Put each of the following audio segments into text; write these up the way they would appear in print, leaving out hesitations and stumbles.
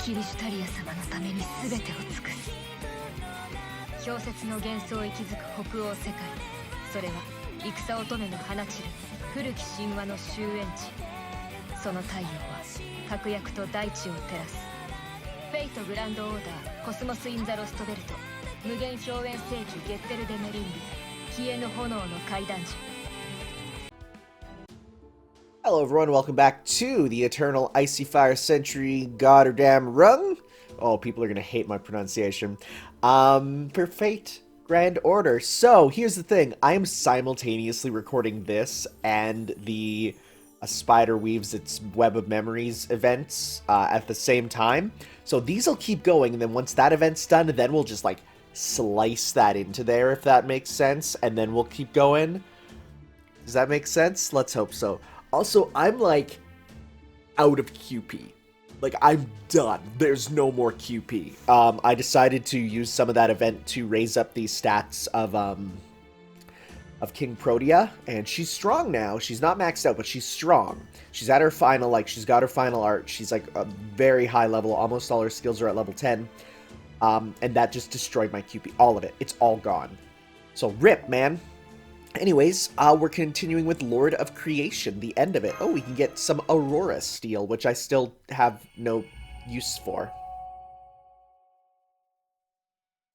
キリシュタリア様のために全てを尽くす。氷雪の幻想を息づく北欧世界、それは戦乙女の放ちる古き神話の終焉地。その太陽は確約と大地を照らす。フェイトグランドオーダーコスモス・イン・ザ・ロストベルト、無限表現世紀ゲッテル・デメリング、消えぬ炎の階段樹。Hello everyone, welcome back to the Eternal Icy Fire Century Götterdämmerung. Oh, people are gonna hate my pronunciation. Perfect Grand Order. So, here's the thing. I am simultaneously recording this and the A Spider Weaves Its Web of Memories events at the same time. So these will keep going, and then once that event's done, then we'll just, like, slice that into there, if that makes sense, and then we'll keep going. Does that make sense? Let's hope so. Also, I'm, like, out of QP. Like, I'm done. There's no more QP. I decided to use some of that event to raise up the stats of King Protea, and she's strong now. She's not maxed out, but she's strong. She's at her final, like, she's got her final art. She's, like, a very high level. Almost all her skills are at level 10. And that just destroyed my QP. All of it. It's all gone. So, rip, man. Anyways, we're continuing with Lord of Creation, the end of it. Oh, we can get some Aurora Steel, which I still have no use for.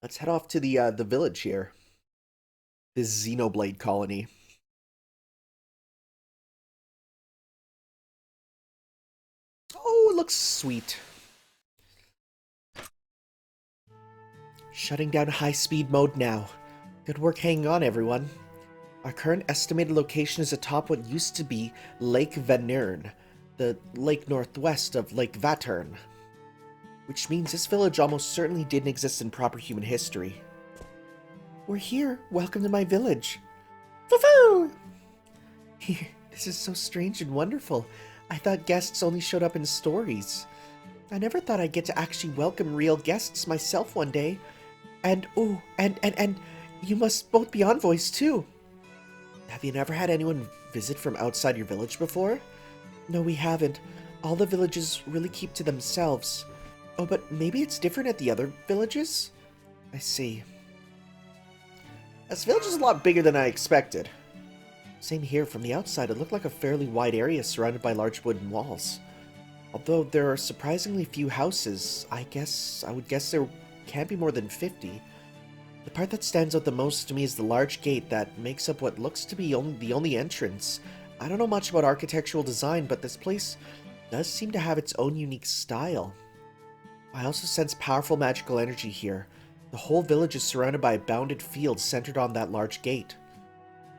Let's head off to the village here. The Xenoblade colony. Oh, it looks sweet. Shutting down high-speed mode now. Good work hanging on, everyone. Our current estimated location is atop what used to be Lake Venern, the lake northwest of Lake Vattern. Which means this village almost certainly didn't exist in proper human history. We're here. Welcome to my village. Foo-foo! This is so strange and wonderful. I thought guests only showed up in stories. I never thought I'd get to actually welcome real guests myself one day. And, oh, and you must both be envoys too. Have you never had anyone visit from outside your village before? No, we haven't. All the villages really keep to themselves. Oh, but maybe it's different at the other villages? I see. This village is a lot bigger than I expected. Same here. From the outside, it looked like a fairly wide area surrounded by large wooden walls. Although there are surprisingly few houses, I would guess there can't be more than 50. The part that stands out the most to me is the large gate that makes up what looks to be the only entrance. I don't know much about architectural design, but this place does seem to have its own unique style. I also sense powerful magical energy here. The whole village is surrounded by a bounded field centered on that large gate.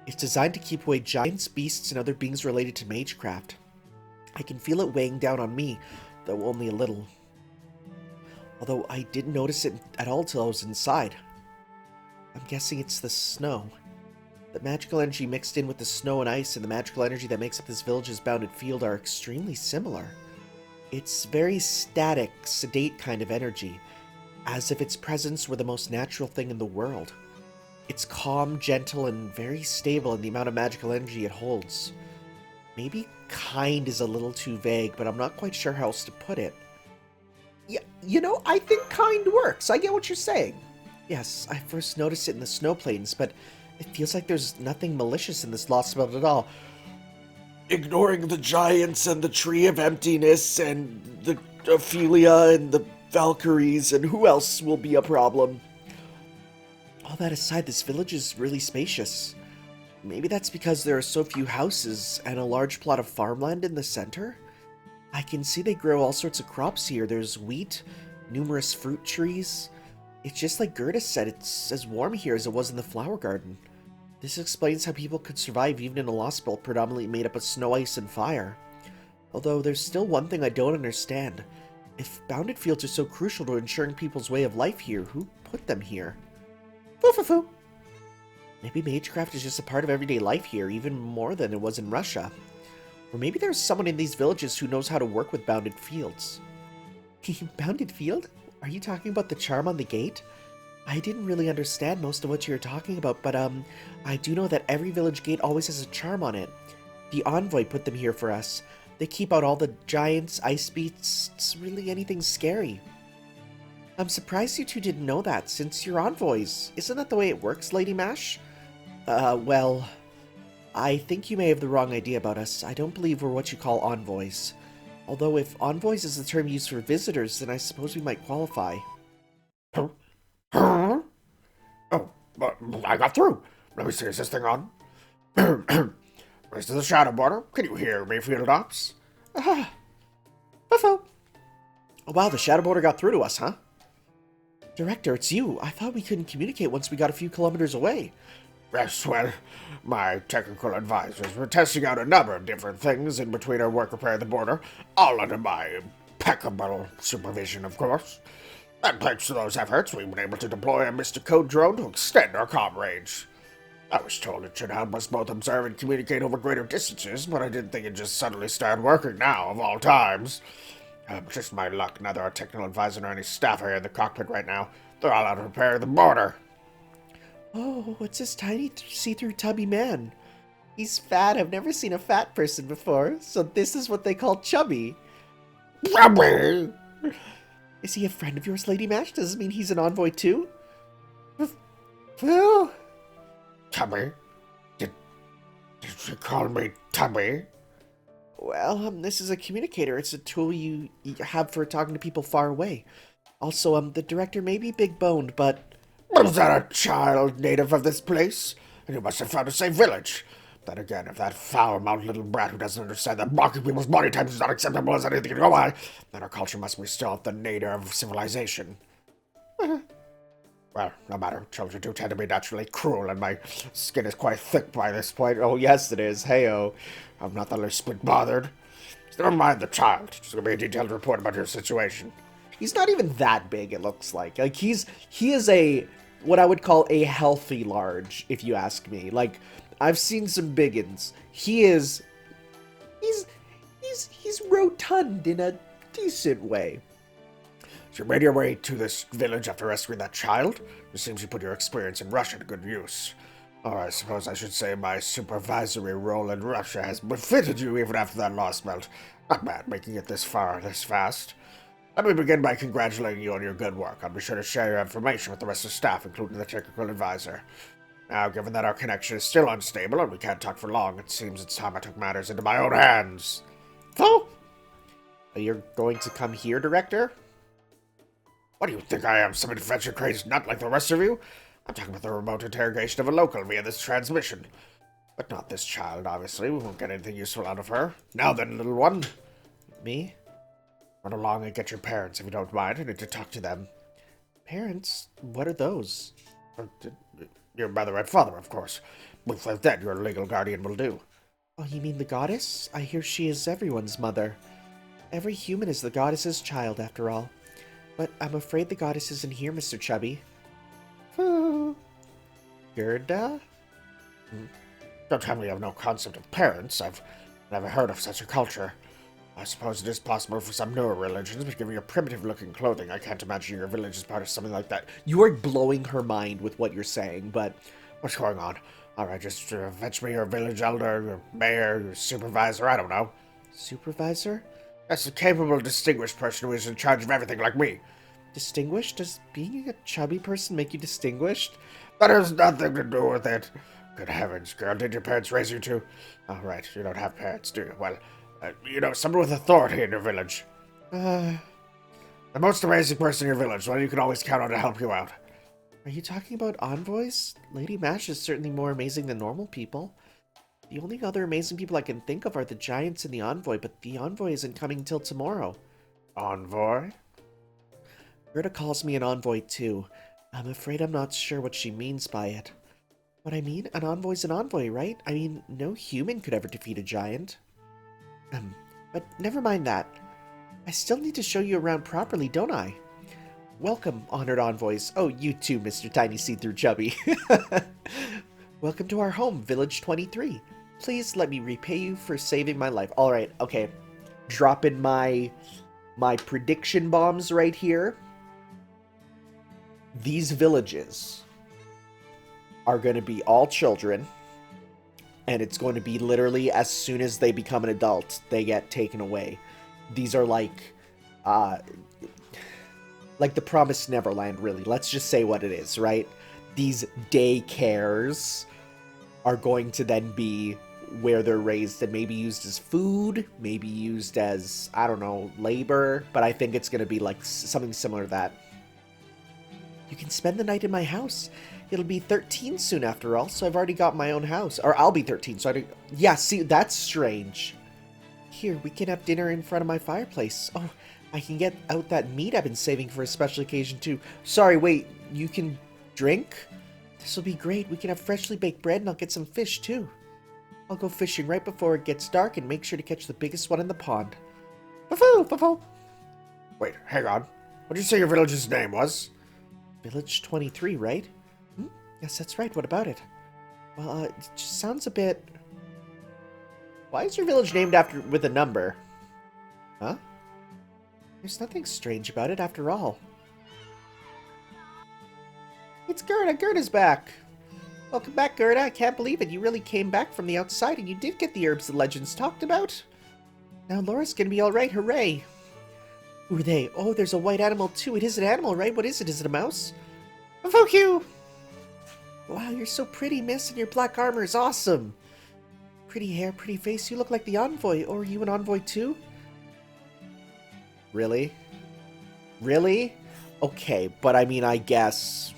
It's designed to keep away giants, beasts, and other beings related to magecraft. I can feel it weighing down on me, though only a little. Although I didn't notice it at all till I was inside. I'm guessing it's the snow. The magical energy mixed in with the snow and ice and the magical energy that makes up this village's bounded field are extremely similar. It's very static, sedate kind of energy, as if its presence were the most natural thing in the world. It's calm, gentle, and very stable in the amount of magical energy it holds. Maybe kind is a little too vague, but I'm not quite sure how else to put it. Yeah, you know, I think kind works. I get what you're saying. Yes, I first noticed it in the snow plains, but it feels like there's nothing malicious in this Lostbelt at all. Ignoring the giants and the Tree of Emptiness and the Ophelia and the Valkyries and who else will be a problem. All that aside, this village is really spacious. Maybe that's because there are so few houses and a large plot of farmland in the center? I can see they grow all sorts of crops here. There's wheat, numerous fruit trees. It's just like Gerda said, it's as warm here as it was in the flower garden. This explains how people could survive even in a Lostbelt predominantly made up of snow, ice, and fire. Although there's still one thing I don't understand. If bounded fields are so crucial to ensuring people's way of life here, who put them here? Foo-foo-foo! Maybe magecraft is just a part of everyday life here, even more than it was in Russia. Or maybe there's someone in these villages who knows how to work with bounded fields. Bounded field? Are you talking about the charm on the gate? I didn't really understand most of what you were talking about, but I do know that every village gate always has a charm on it. The envoy put them here for us. They keep out all the giants, ice beasts, really anything scary. I'm surprised you two didn't know that, since you're envoys. Isn't that the way it works, Lady Mash? Well, I think you may have the wrong idea about us. I don't believe we're what you call envoys. Although if envoys is the term used for visitors, then I suppose we might qualify. Huh? Oh, I got through. Let me see, is this thing on? This is the Shadow Border. Can you hear me, Field Ops? Buffo. Oh, wow, the Shadow Border got through to us, huh? Director, it's you. I thought we couldn't communicate once we got a few kilometers away. Yes, well, my technical advisors were testing out a number of different things in between our work repairing the border, all under my impeccable supervision, of course. And thanks to those efforts, we've been able to deploy a Mr. Code drone to extend our comm range. I was told it should help us both observe and communicate over greater distances, but I didn't think it'd just suddenly start working now, of all times. Just my luck, neither our technical advisor nor any staff are here in the cockpit right now. They're all out repairing the border. Oh, what's this tiny see-through tubby man? He's fat. I've never seen a fat person before, so this is what they call chubby. Chubby! Is he a friend of yours, Lady Mash? Does it mean he's an envoy too? Phil? Tubby? Did you call me Tubby? Well, this is a communicator. It's a tool you have for talking to people far away. Also, the director may be big-boned, but... Was that a child native of this place? And you must have found a safe village. Then again, if that foul-mouthed little brat who doesn't understand that blocking people's body types is not acceptable as anything to go by, then our culture must be still at the nadir of civilization. Well, no matter. Children do tend to be naturally cruel, and my skin is quite thick by this point. Oh, yes, it is. Hey-oh. I'm not the least bit bothered. So never mind the child. Just give me a detailed report about your situation. He's not even that big, it looks like. Like, he is a, what I would call a healthy large, if you ask me. Like, I've seen some biggins. He's rotund in a decent way. So you made your way to this village after rescuing that child? It seems you put your experience in Russia to good use. Or I suppose I should say my supervisory role in Russia has befitted you even after that Lostbelt. Not bad making it this far, this fast. Let me begin by congratulating you on your good work. I'll be sure to share your information with the rest of the staff, including the technical advisor. Now, given that our connection is still unstable and we can't talk for long, it seems it's time I took matters into my own hands. Oh! You're going to come here, Director? What do you think I am, some adventure-crazed nut like the rest of you? I'm talking about the remote interrogation of a local via this transmission. But not this child, obviously. We won't get anything useful out of her. Now then, little one. Me? Run along and get your parents, if you don't mind. I need to talk to them. Parents? What are those? Your mother and father, of course. If they're dead, your legal guardian will do. Oh, you mean the goddess? I hear she is everyone's mother. Every human is the goddess's child, after all. But I'm afraid the goddess isn't here, Mr. Chubby. Gerda? Don't tell me you have no concept of parents. I've never heard of such a culture. I suppose it is possible for some newer religions, but given your primitive-looking clothing, I can't imagine your village is part of something like that. You are blowing her mind with what you're saying, but... What's going on? Alright, just fetch me your village elder, your mayor, your supervisor, I don't know. Supervisor? That's a capable, distinguished person who is in charge of everything like me. Distinguished? Does being a chubby person make you distinguished? That has nothing to do with it. Good heavens, girl, did your parents raise you too? Oh, right, you don't have parents, do you? Well, you know, someone with authority in your village. The most amazing person in your village, one you can always count on to help you out. Are you talking about envoys? Lady Mash is certainly more amazing than normal people. The only other amazing people I can think of are the giants and the envoy, but the envoy isn't coming till tomorrow. Envoy? Gerda calls me an envoy too. I'm afraid I'm not sure what she means by it. But I mean, an envoy's an envoy, right? I mean, no human could ever defeat a giant. But never mind that. I still need to show you around properly, don't I? Welcome, honored envoys. Oh, you too, Mr. Tiny See-Through Chubby. Welcome to our home, Village 23. Please let me repay you for saving my life. Alright, okay. Dropping my prediction bombs right here. These villages are going to be all children. and it's going to be literally as soon as they become an adult, they get taken away. These are like the Promised Neverland, really. Let's just say what it is, right? These daycares are going to then be where they're raised and maybe used as food, maybe used as, I don't know, labor, but I think it's going to be like something similar to that. You can spend the night in my house. It'll be 13 soon after all, so I've already got my own house. Or I'll be 13, so yeah, see, that's strange. Here, we can have dinner in front of my fireplace. Oh, I can get out that meat I've been saving for a special occasion too. Sorry, wait, you can drink? This'll be great. We can have freshly baked bread and I'll get some fish too. I'll go fishing right before it gets dark and make sure to catch the biggest one in the pond. Bafoo, bafoo. Wait, hang on. What did you say your village's name was? Village 23, right? Yes, that's right. What about it? Well, it just sounds a bit... Why is your village named after with a number? Huh? There's nothing strange about it after all. It's Gerda. Gerda's back. Welcome back, Gerda. I can't believe it. You really came back from the outside and you did get the herbs the legends talked about. Now Laura's gonna be alright. Hooray. Who are they? Oh, there's a white animal too. It is an animal, right? What is it? Is it a mouse? Fuck you! Wow, you're so pretty, miss, and your black armor is awesome. Pretty hair, pretty face. You look like the envoy. Or are you an envoy too? Really? Really? Okay, but I mean, I guess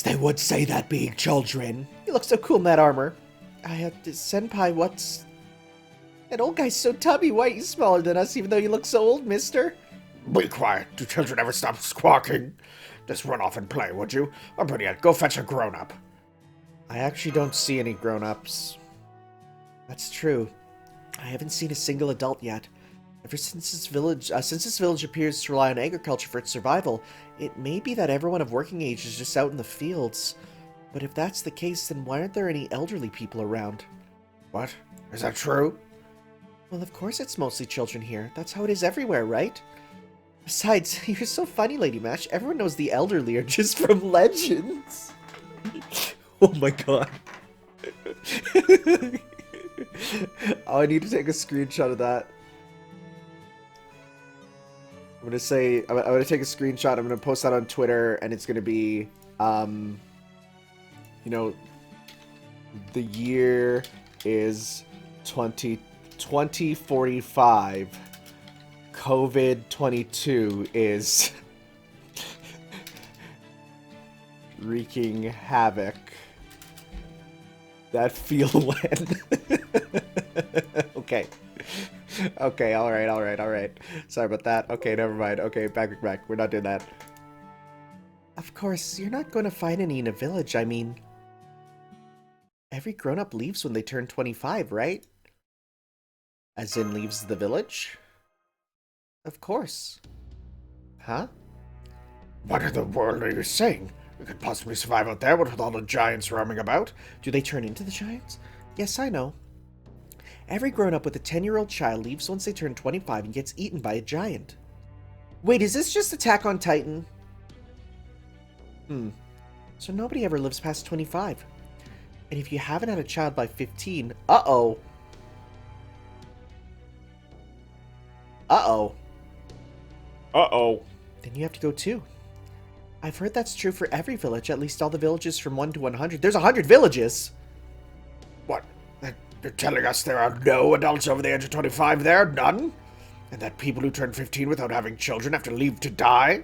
they would say that being children. You look so cool in that armor. Senpai, what's... That old guy's so tubby. Why are you smaller than us, even though you look so old, mister? Be quiet. Do children ever stop squawking? Just run off and play, would you? Or better yet, go fetch a grown-up. I actually don't see any grown-ups. That's true. I haven't seen a single adult yet. Ever since this village appears to rely on agriculture for its survival, it may be that everyone of working age is just out in the fields. But if that's the case, then why aren't there any elderly people around? What? Is that true? Well, of course it's mostly children here. That's how it is everywhere, right? Besides, you're so funny, Lady Mash. Everyone knows the elderly are just from legends. Oh my god. Oh, I need to take a screenshot of that. I'm gonna take a screenshot, I'm gonna post that on Twitter, and it's gonna be, you know, the year is 2045. COVID-22 is wreaking havoc. That feel when. Okay. Okay, alright. Sorry about that. Okay, never mind. Okay, back. We're not doing that. Of course, you're not going to find any in a village. I mean, every grown-up leaves when they turn 25, right? As in, leaves the village? Of course. Huh? What in the world are you saying? We could possibly survive out there with all the giants roaming about. Do they turn into the giants? Yes, I know. Every grown-up with a 10-year-old child leaves once they turn 25 and gets eaten by a giant. Wait, is this just Attack on Titan? So nobody ever lives past 25. And if you haven't had a child by 15... Uh-oh. Then you have to go too. I've heard that's true for every village, at least all the villages from 1 to 100. There's 100 villages! What? You're telling us there are no adults over the age of 25 there? None? And that people who turn 15 without having children have to leave to die?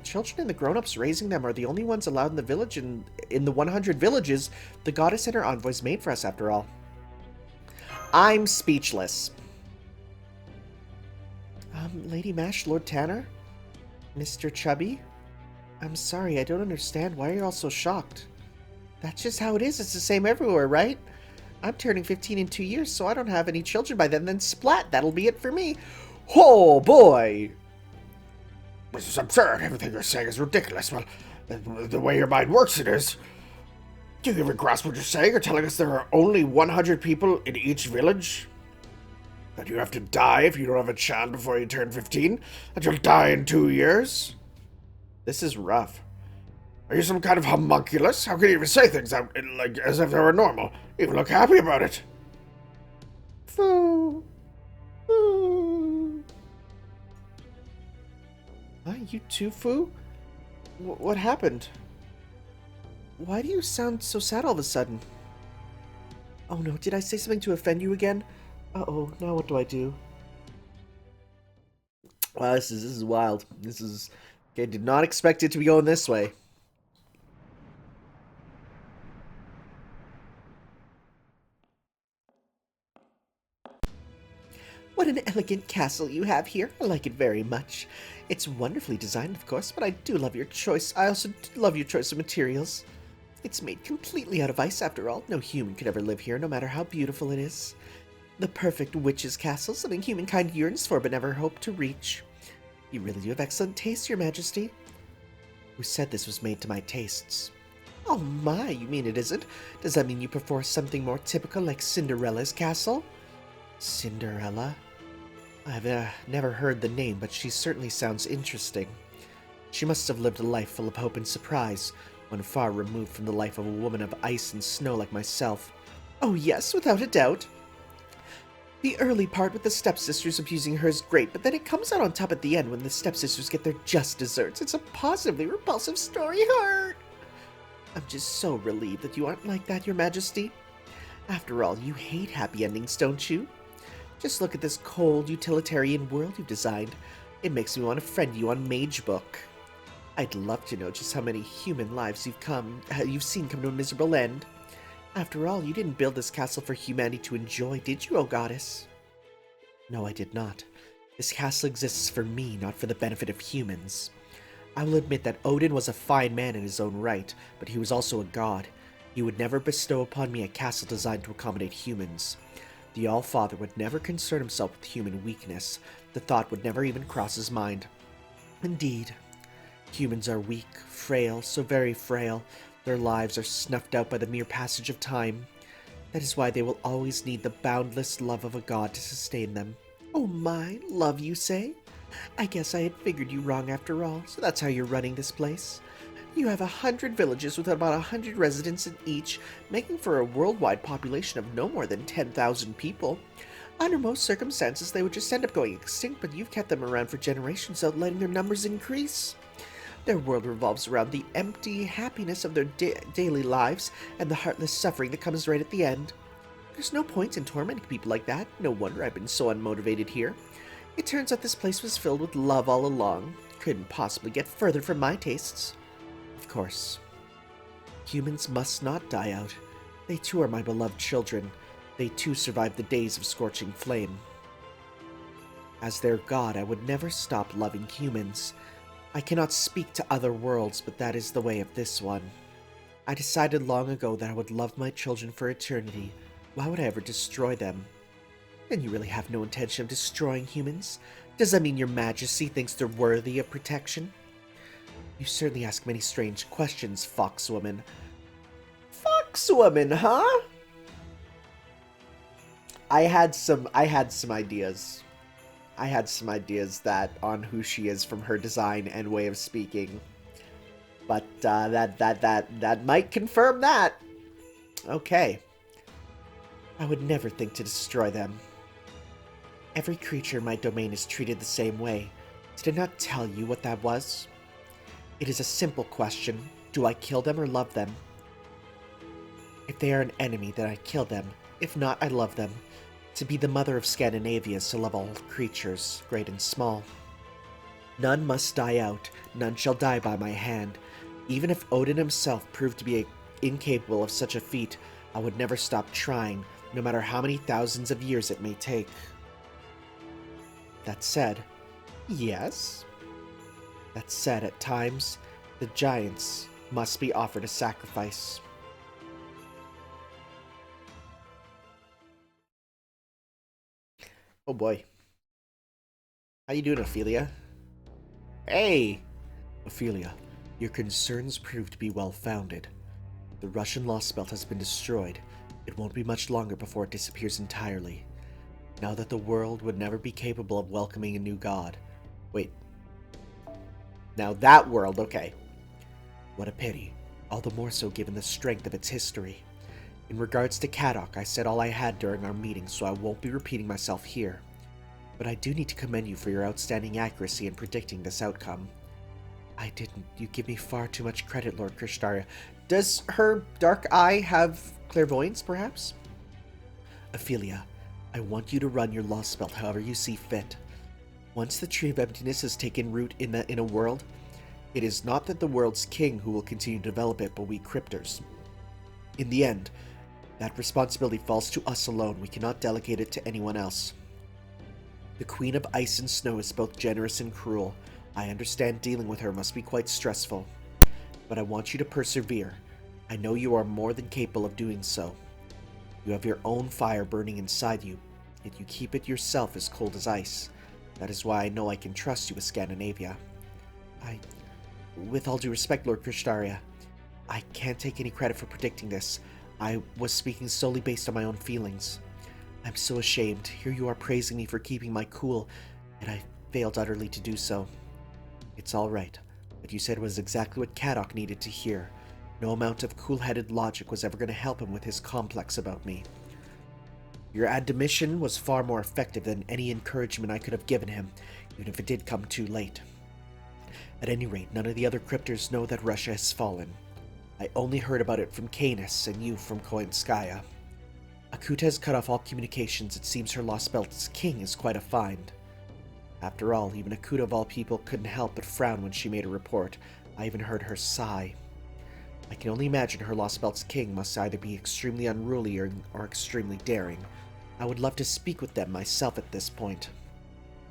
Children and the grown-ups raising them are the only ones allowed in the village, and in the 100 villages the goddess and her envoys made for us, after all. I'm speechless. Lady Mash, Lord Tanner? Mr. Chubby? I'm sorry, I don't understand. Why are you all so shocked? That's just how it is. It's the same everywhere, right? I'm turning 15 in 2 years, so I don't have any children by then splat, that'll be it for me. Oh, boy! This is absurd. Everything you're saying is ridiculous. Well, the way your mind works, it is. Do you even grasp what you're saying? You're telling us there are only 100 people in each village? That you have to die if you don't have a child before you turn 15? That you'll die in 2 years? This is rough. Are you some kind of homunculus? How can you even say things out like as if they were normal? Even look happy about it. Foo. Foo. Huh, you too, Foo? What happened? Why do you sound so sad all of a sudden? Oh no, did I say something to offend you again? Uh-oh, now what do I do? Wow, this is wild. This is... Okay, did not expect it to be going this way. What an elegant castle you have here. I like it very much. It's wonderfully designed, of course, but I do love your choice. I also do love your choice of materials. It's made completely out of ice, after all. No human could ever live here, no matter how beautiful it is. The perfect witch's castle, something humankind yearns for but never hoped to reach. You really do have excellent taste, your majesty. Who said this was made to my tastes? Oh my, you mean it isn't? Does that mean you prefer something more typical like Cinderella's castle? Cinderella? I've never heard the name, but she certainly sounds interesting. She must have lived a life full of hope and surprise, one far removed from the life of a woman of ice and snow like myself. Oh yes, without a doubt. The early part with the stepsisters abusing her is great, but then it comes out on top at the end when the stepsisters get their just desserts. It's a positively repulsive story, heart. I'm just so relieved that you aren't like that, your majesty. After all, you hate happy endings, don't you? Just look at this cold, utilitarian world you've designed. It makes me want to friend you on Magebook. I'd love to know just how many human lives you've seen come to a miserable end. After all, you didn't build this castle for humanity to enjoy, did you, O goddess? No, I did not. This castle exists for me, not for the benefit of humans. I will admit that Odin was a fine man in his own right, but he was also a god. He would never bestow upon me a castle designed to accommodate humans. The All-Father would never concern himself with human weakness. The thought would never even cross his mind. Indeed, humans are weak, frail, so very frail. Their lives are snuffed out by the mere passage of time. That is why they will always need the boundless love of a god to sustain them. Oh my, love you say? I guess I had figured you wrong after all, so that's how you're running this place. You have 100 villages with about 100 residents in each, making for a worldwide population of no more than 10,000 people. Under most circumstances, they would just end up going extinct, but you've kept them around for generations without letting their numbers increase. Their world revolves around the empty happiness of their daily lives and the heartless suffering that comes right at the end. There's no point in tormenting people like that. No wonder I've been so unmotivated here. It turns out this place was filled with love all along. Couldn't possibly get further from my tastes. Of course. Humans must not die out. They too are my beloved children. They too survived the days of scorching flame. As their god, I would never stop loving humans. I cannot speak to other worlds, but that is the way of this one. I decided long ago that I would love my children for eternity. Why would I ever destroy them? Then you really have no intention of destroying humans? Does that mean your majesty thinks they're worthy of protection? You certainly ask many strange questions, foxwoman. Foxwoman, huh? I had some ideas. I had some ideas that on who she is from her design and way of speaking. But that might confirm that. Okay. I would never think to destroy them. Every creature in my domain is treated the same way. Did I not tell you what that was? It is a simple question. Do I kill them or love them? If they are an enemy, then I kill them. If not, I love them. To be the mother of Scandinavia is to love all creatures, great and small. None must die out, none shall die by my hand. Even if Odin himself proved to be incapable of such a feat, I would never stop trying, no matter how many thousands of years it may take. That said, yes? That said, at times, the giants must be offered a sacrifice. Oh boy. How you doing, Ophelia? Hey! Ophelia, your concerns prove to be well-founded. The Russian Lostbelt has been destroyed. It won't be much longer before it disappears entirely. Now that the world would never be capable of welcoming a new god. Wait. Now that world, okay. What a pity, all the more so given the strength of its history. In regards to Kadok, I said all I had during our meeting, so I won't be repeating myself here. But I do need to commend you for your outstanding accuracy in predicting this outcome. I didn't. You give me far too much credit, Lord Krishtaria. Does her dark eye have clairvoyance, perhaps? Ophelia, I want you to run your Lostbelt however you see fit. Once the Tree of Emptiness has taken root in a world, it is not that the world's king who will continue to develop it, but we Crypters. In the end, that responsibility falls to us alone. We cannot delegate it to anyone else. The Queen of Ice and Snow is both generous and cruel. I understand dealing with her must be quite stressful. But I want you to persevere. I know you are more than capable of doing so. You have your own fire burning inside you, yet you keep it yourself as cold as ice. That is why I know I can trust you with Scandinavia. With all due respect, Lord Krishtaria, I can't take any credit for predicting this. I was speaking solely based on my own feelings. I'm so ashamed. Here you are praising me for keeping my cool, and I failed utterly to do so. It's all right. What you said was exactly what Kadok needed to hear. No amount of cool-headed logic was ever going to help him with his complex about me. Your admonition was far more effective than any encouragement I could have given him, even if it did come too late. At any rate, none of the other Crypters know that Russia has fallen. I only heard about it from Canis and you from Koinskaya. Akuta has cut off all communications. It seems her Lostbelt's king is quite a find. After all, even Akuta of all people couldn't help but frown when she made a report. I even heard her sigh. I can only imagine her Lostbelt's king must either be extremely unruly or extremely daring. I would love to speak with them myself at this point.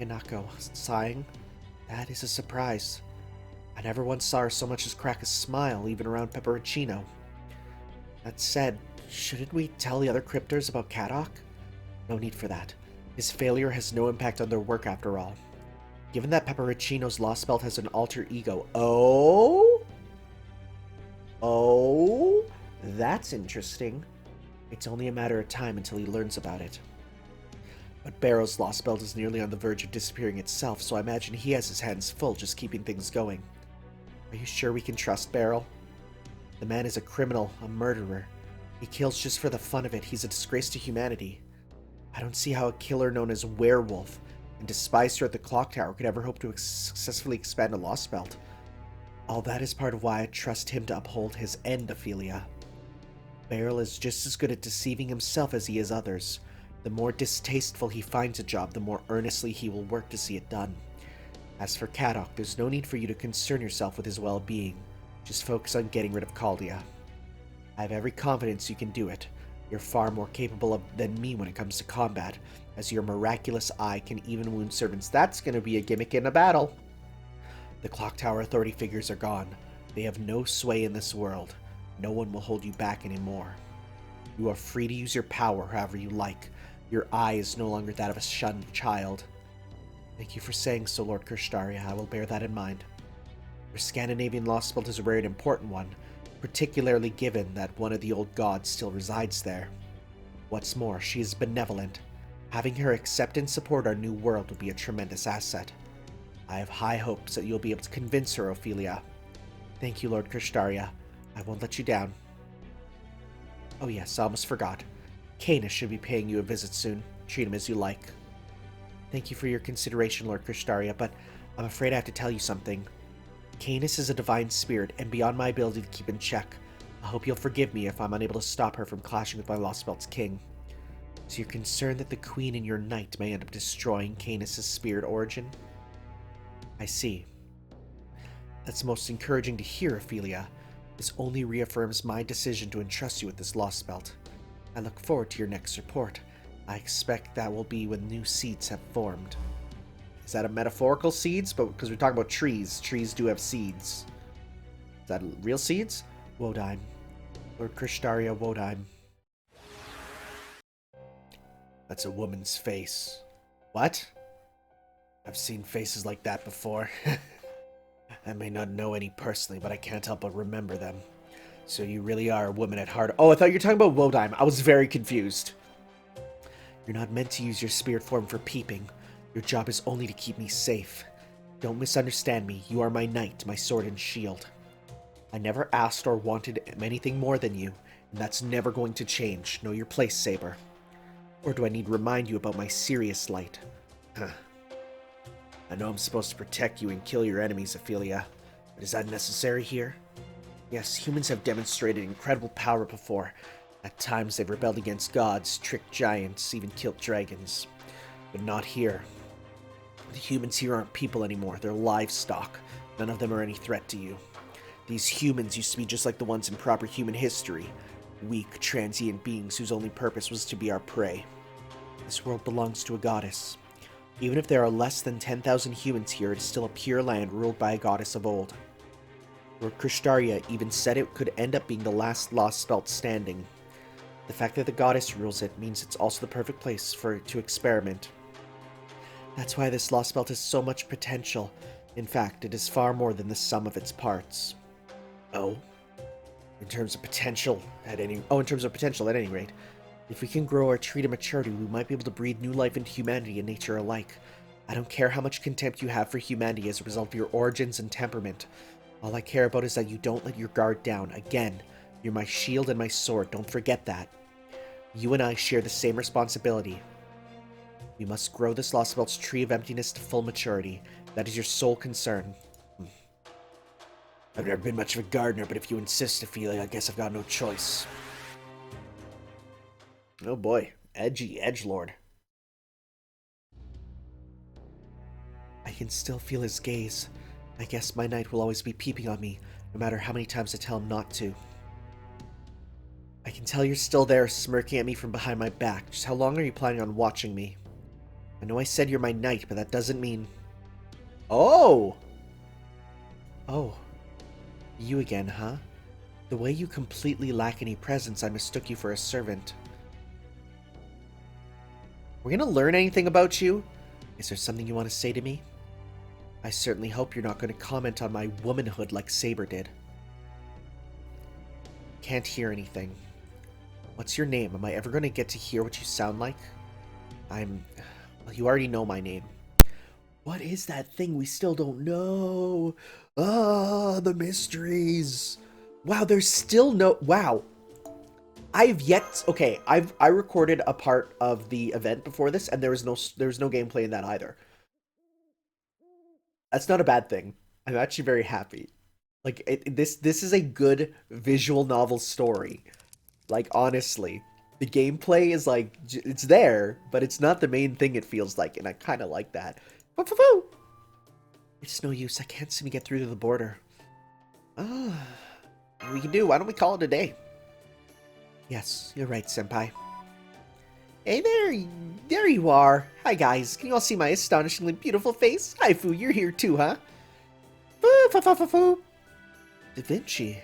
Hinako, sighing. That is a surprise. I never once saw her so much as crack a smile, even around Pepperoncino. That said, shouldn't we tell the other Crypters about Kadok? No need for that. His failure has no impact on their work after all. Given that Pepperoncino's Lostbelt has an alter ego. Oh, that's interesting. It's only a matter of time until he learns about it. But Barrow's Lostbelt is nearly on the verge of disappearing itself, so I imagine he has his hands full just keeping things going. Are you sure we can trust Barrel? The man is a criminal, a murderer. He kills just for the fun of it. He's a disgrace to humanity. I don't see how a killer known as Werewolf and despised her at the clock tower could ever hope to successfully expand a Lostbelt. All that is part of why I trust him to uphold his end, Ophelia. Beryl is just as good at deceiving himself as he is others. The more distasteful he finds a job, the more earnestly he will work to see it done. As for Kadok, there's no need for you to concern yourself with his well-being. Just focus on getting rid of Caldia. I have every confidence you can do it. You're far more capable than me when it comes to combat, as your miraculous eye can even wound servants. That's going to be a gimmick in a battle. The Clock Tower Authority figures are gone. They have no sway in this world. No one will hold you back anymore. You are free to use your power however you like. Your eye is no longer that of a shunned child. Thank you for saying so, Lord Krishtaria. I will bear that in mind. Your Scandinavian Lostbelt is a very important one, particularly given that one of the old gods still resides there. What's more, she is benevolent. Having her accept and support our new world would be a tremendous asset. I have high hopes that you'll be able to convince her, Ophelia. Thank you, Lord Krishtaria. I won't let you down. Oh yes, I almost forgot. Canis should be paying you a visit soon. Treat him as you like. Thank you for your consideration, Lord Krishtaria, but I'm afraid I have to tell you something. Canis is a divine spirit, and beyond my ability to keep in check. I hope you'll forgive me if I'm unable to stop her from clashing with my Lostbelt's king. So you're concerned that the Queen and your knight may end up destroying Canis' spirit origin? I see. That's most encouraging to hear, Ophelia. This only reaffirms my decision to entrust you with this Lostbelt. I look forward to your next report. I expect that will be when new seeds have formed. Is that a metaphorical seeds? But because we're talking about trees. Trees do have seeds. Is that real seeds? Wodeim. Lord Krishtaria Wodeim. That's a woman's face. What? I've seen faces like that before. I may not know any personally, but I can't help but remember them. So you really are a woman at heart. Oh, I thought you were talking about Wodeim. I was very confused. You're not meant to use your spirit form for peeping. Your job is only to keep me safe. Don't misunderstand me. You are my knight, my sword and shield. I never asked or wanted anything more than you, and that's never going to change. Know your place, Saber. Or do I need to remind you about my serious light? Huh. I know I'm supposed to protect you and kill your enemies, Ophelia, but is that necessary here? Yes, humans have demonstrated incredible power before. At times they've rebelled against gods, tricked giants, even killed dragons. But not here. The humans here aren't people anymore, they're livestock. None of them are any threat to you. These humans used to be just like the ones in proper human history. Weak, transient beings whose only purpose was to be our prey. This world belongs to a goddess. Even if there are less than 10,000 humans here, it is still a pure land ruled by a goddess of old. Lord Krishtaria even said it could end up being the last Lostbelt standing. The fact that the goddess rules it means it's also the perfect place for it to experiment. That's why this Lostbelt has so much potential. In fact, it is far more than the sum of its parts. Oh? In terms of potential, at any rate. If we can grow our tree to maturity, we might be able to breathe new life into humanity and nature alike. I don't care how much contempt you have for humanity as a result of your origins and temperament. All I care about is that you don't let your guard down. Again, you're my shield and my sword. Don't forget that. You and I share the same responsibility. We must grow this Lostbelt's tree of emptiness to full maturity. That is your sole concern. I've never been much of a gardener, but if you insist, Ophelia, I guess I've got no choice. Oh boy, edgy edgelord. I can still feel his gaze. I guess my knight will always be peeping on me, no matter how many times I tell him not to. I can tell you're still there, smirking at me from behind my back. Just how long are you planning on watching me? I know I said you're my knight, but that doesn't mean... Oh! Oh. You again, huh? The way you completely lack any presence, I mistook you for a servant. We're gonna learn anything about you? Is there something you want to say to me? I certainly hope you're not going to comment on my womanhood like Saber did. Can't hear anything. What's your name? Am I ever going to get to hear what you sound like? Well, you already know my name. What is that thing we still don't know? Ah, the mysteries. Wow, there's still no... Wow. Okay, I recorded a part of the event before this, and there was no gameplay in that either. That's not a bad thing. I'm actually very happy. Like, this is a good visual novel story. Like, honestly. The gameplay is, like, it's there, but it's not the main thing it feels like, and I kind of like that. It's no use. I can't seem to get through to the border. What we can do? Why don't we call it a day? Yes, you're right, Senpai. Hey there you are. Hi guys, can you all see my astonishingly beautiful face? Hi Fu, you're here too, huh? Fu. Da Vinci.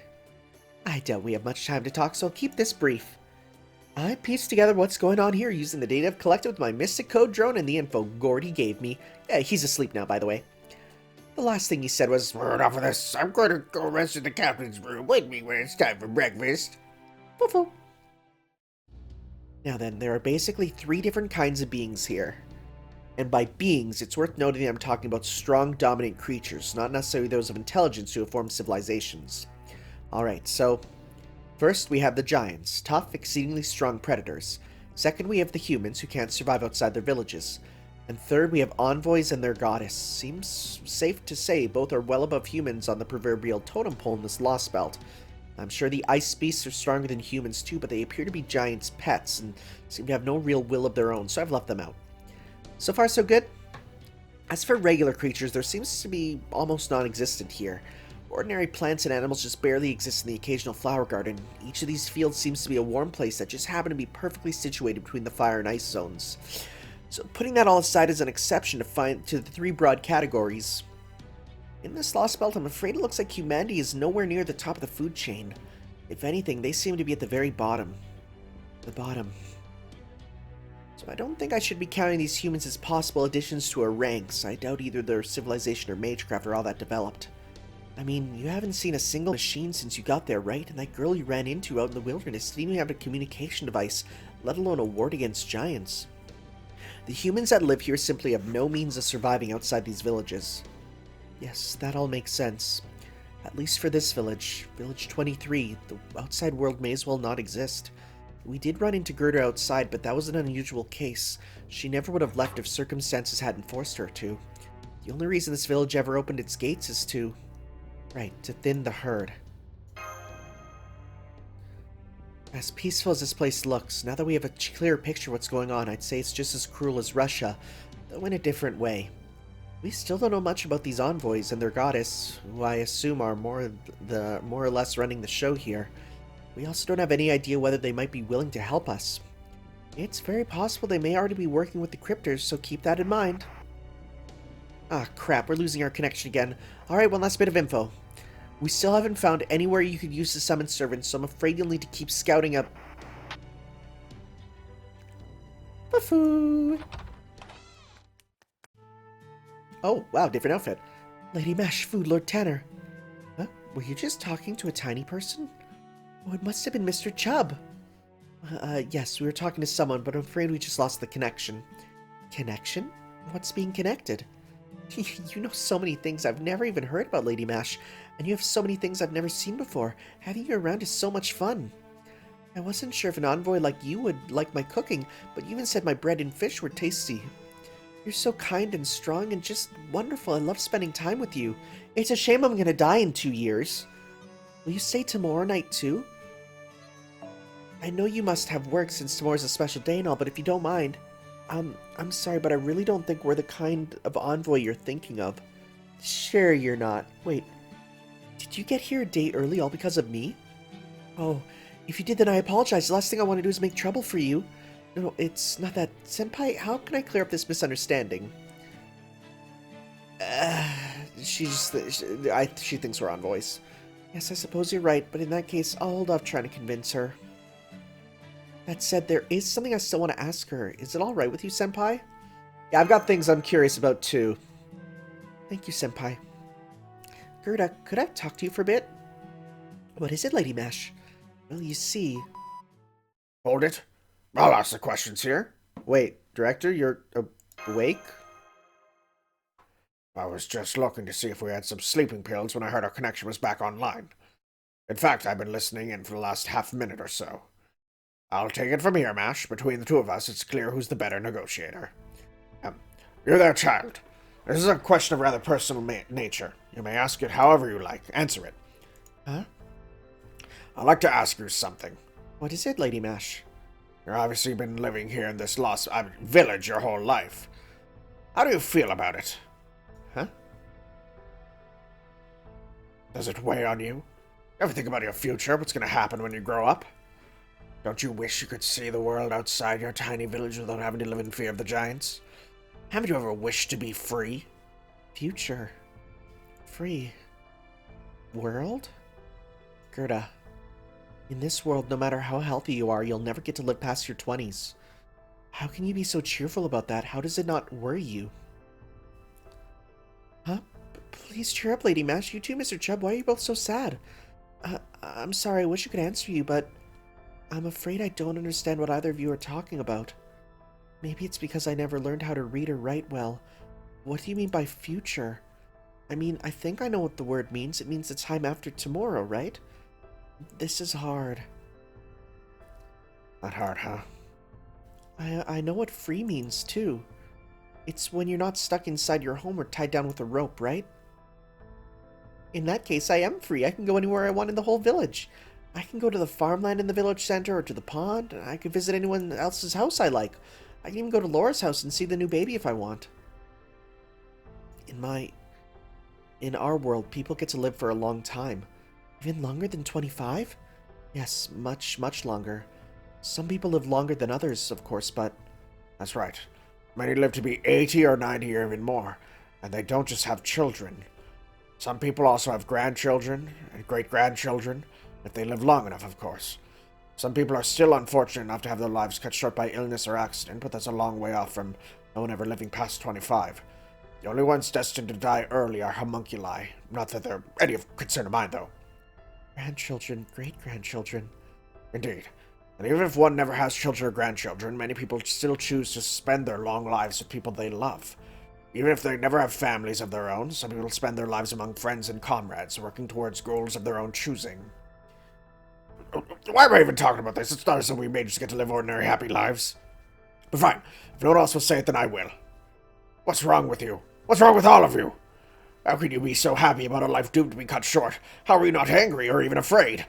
I doubt we have much time to talk, so I'll keep this brief. I pieced together what's going on here using the data I've collected with my Mystic Code drone and the info Gordy gave me. He's asleep now, by the way. The last thing he said was, Enough of this. I'm going to go rest in the captain's room. Wake me when it's time for breakfast. Fu. Now then, there are basically 3 different kinds of beings here. And by beings, it's worth noting that I'm talking about strong, dominant creatures, not necessarily those of intelligence who have formed civilizations. Alright, so... First, we have the giants, tough, exceedingly strong predators. Second, we have the humans, who can't survive outside their villages. And third, we have envoys and their goddess. Seems safe to say both are well above humans on the proverbial totem pole in this Lostbelt. I'm sure the ice beasts are stronger than humans too, but they appear to be giants' pets and seem to have no real will of their own, so I've left them out. So far, so good. As for regular creatures, there seems to be almost non-existent here. Ordinary plants and animals just barely exist in the occasional flower garden. Each of these fields seems to be a warm place that just happen to be perfectly situated between the fire and ice zones. So putting that all aside as an exception to the 3 broad categories... In this Lostbelt, I'm afraid it looks like humanity is nowhere near the top of the food chain. If anything, they seem to be at the very bottom. The bottom. So I don't think I should be counting these humans as possible additions to our ranks. I doubt either their civilization or magecraft are all that developed. I mean, you haven't seen a single machine since you got there, right? And that girl you ran into out in the wilderness didn't even have a communication device, let alone a ward against giants. The humans that live here simply have no means of surviving outside these villages. Yes, that all makes sense. At least for this village, Village 23, the outside world may as well not exist. We did run into Gerda outside, but that was an unusual case. She never would have left if circumstances hadn't forced her to. The only reason this village ever opened its gates is to thin the herd. As peaceful as this place looks, now that we have a clearer picture of what's going on, I'd say it's just as cruel as Russia, though in a different way. We still don't know much about these envoys and their goddess, who I assume are more or less running the show here. We also don't have any idea whether they might be willing to help us. It's very possible they may already be working with the Crypters, so keep that in mind. Ah, crap, we're losing our connection again. Alright, one last bit of info. We still haven't found anywhere you could use the summon servant, so I'm afraid you'll need to keep scouting up. Bufoo! Oh, wow, different outfit. Lady Mash, Food Lord Tanner. Huh? Were you just talking to a tiny person? Oh, it must have been Mr. Chubb. Yes, we were talking to someone, but I'm afraid we just lost the connection. Connection? What's being connected? You know so many things I've never even heard about, Lady Mash, and you have so many things I've never seen before. Having you around is so much fun. I wasn't sure if an envoy like you would like my cooking, but you even said my bread and fish were tasty. You're so kind and strong and just wonderful. I love spending time with you. It's a shame I'm gonna die in 2 years. Will you stay tomorrow night too? I know you must have work since tomorrow's a special day and all, but if you don't mind... I'm sorry, but I really don't think we're the kind of envoy you're thinking of. Sure you're not. Wait, did you get here a day early all because of me? Oh, if you did, then I apologize. The last thing I want to do is make trouble for you. No, it's not that. Senpai, how can I clear up this misunderstanding? She thinks we're envoys. Yes, I suppose you're right, but in that case, I'll hold off trying to convince her. That said, there is something I still want to ask her. Is it alright with you, Senpai? Yeah, I've got things I'm curious about, too. Thank you, Senpai. Gerda, could I talk to you for a bit? What is it, Lady Mash? Well, you see... Hold it. I'll ask the questions here. Wait, Director, you're awake? I was just looking to see if we had some sleeping pills when I heard our connection was back online. In fact, I've been listening in for the last half minute or so. I'll take it from here, Mash. Between the two of us, it's clear who's the better negotiator. You're there, child. This is a question of rather personal nature. You may ask it however you like. Answer it. Huh? I'd like to ask you something. What is it, Lady Mash? You've obviously been living here in this lost village your whole life. How do you feel about it? Huh? Does it weigh on you? Ever think about your future? What's going to happen when you grow up? Don't you wish you could see the world outside your tiny village without having to live in fear of the giants? Haven't you ever wished to be free? Future. Free. World? Gerda, in this world, no matter how healthy you are, you'll never get to live past your 20s. How can you be so cheerful about that? How does it not worry you? Huh? Please cheer up, Lady Mash. You too, Mr. Chubb. Why are you both so sad? I'm sorry, I wish I could answer you, but... I'm afraid I don't understand what either of you are talking about. Maybe it's because I never learned how to read or write well. What do you mean by future? I mean, I think I know what the word means. It means the time after tomorrow, right? This is hard. Not hard, huh? I know what free means, too. It's when you're not stuck inside your home or tied down with a rope, right? In that case, I am free. I can go anywhere I want in the whole village. I can go to the farmland in the village center or to the pond. I can visit anyone else's house I like. I can even go to Laura's house and see the new baby if I want. In our world, people get to live for a long time. Even longer than 25? Yes, much, much longer. Some people live longer than others, of course, but... That's right. Many live to be 80 or 90 or even more, and they don't just have children. Some people also have grandchildren and great-grandchildren, if they live long enough, of course. Some people are still unfortunate enough to have their lives cut short by illness or accident, but that's a long way off from no one ever living past 25. The only ones destined to die early are homunculi. Not that they're any of concern of mine, though. Grandchildren, great-grandchildren. Indeed. And even if one never has children or grandchildren, many people still choose to spend their long lives with people they love. Even if they never have families of their own, some people spend their lives among friends and comrades, working towards goals of their own choosing. Why am I even talking about this? It's not as though we may just get to live ordinary, happy lives. But fine, if no one else will say it, then I will. What's wrong with you? What's wrong with all of you? How can you be so happy about a life doomed to be cut short? How are you not angry or even afraid?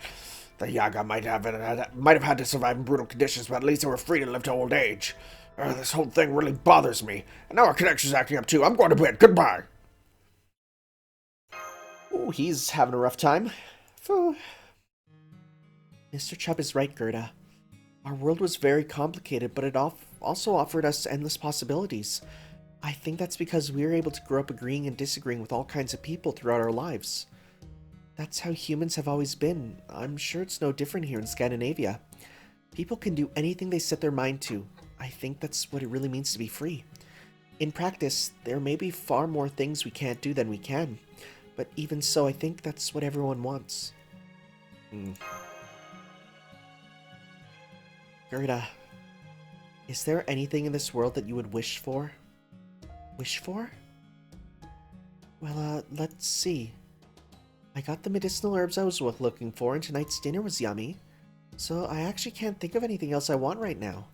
The Yaga might have had to survive in brutal conditions, but at least they were free to live to old age. This whole thing really bothers me. And now our connection's acting up too. I'm going to bed. Goodbye. Oh, he's having a rough time. Phew. Mr. Chubb is right, Gerda. Our world was very complicated, but it also offered us endless possibilities. I think that's because we were able to grow up agreeing and disagreeing with all kinds of people throughout our lives. That's how humans have always been. I'm sure it's no different here in Scandinavia. People can do anything they set their mind to. I think that's what it really means to be free. In practice, there may be far more things we can't do than we can. But even so, I think that's what everyone wants. Gerda, is there anything in this world that you would wish for? Wish for? Well, let's see. I got the medicinal herbs I was looking for, and tonight's dinner was yummy. So I actually can't think of anything else I want right now.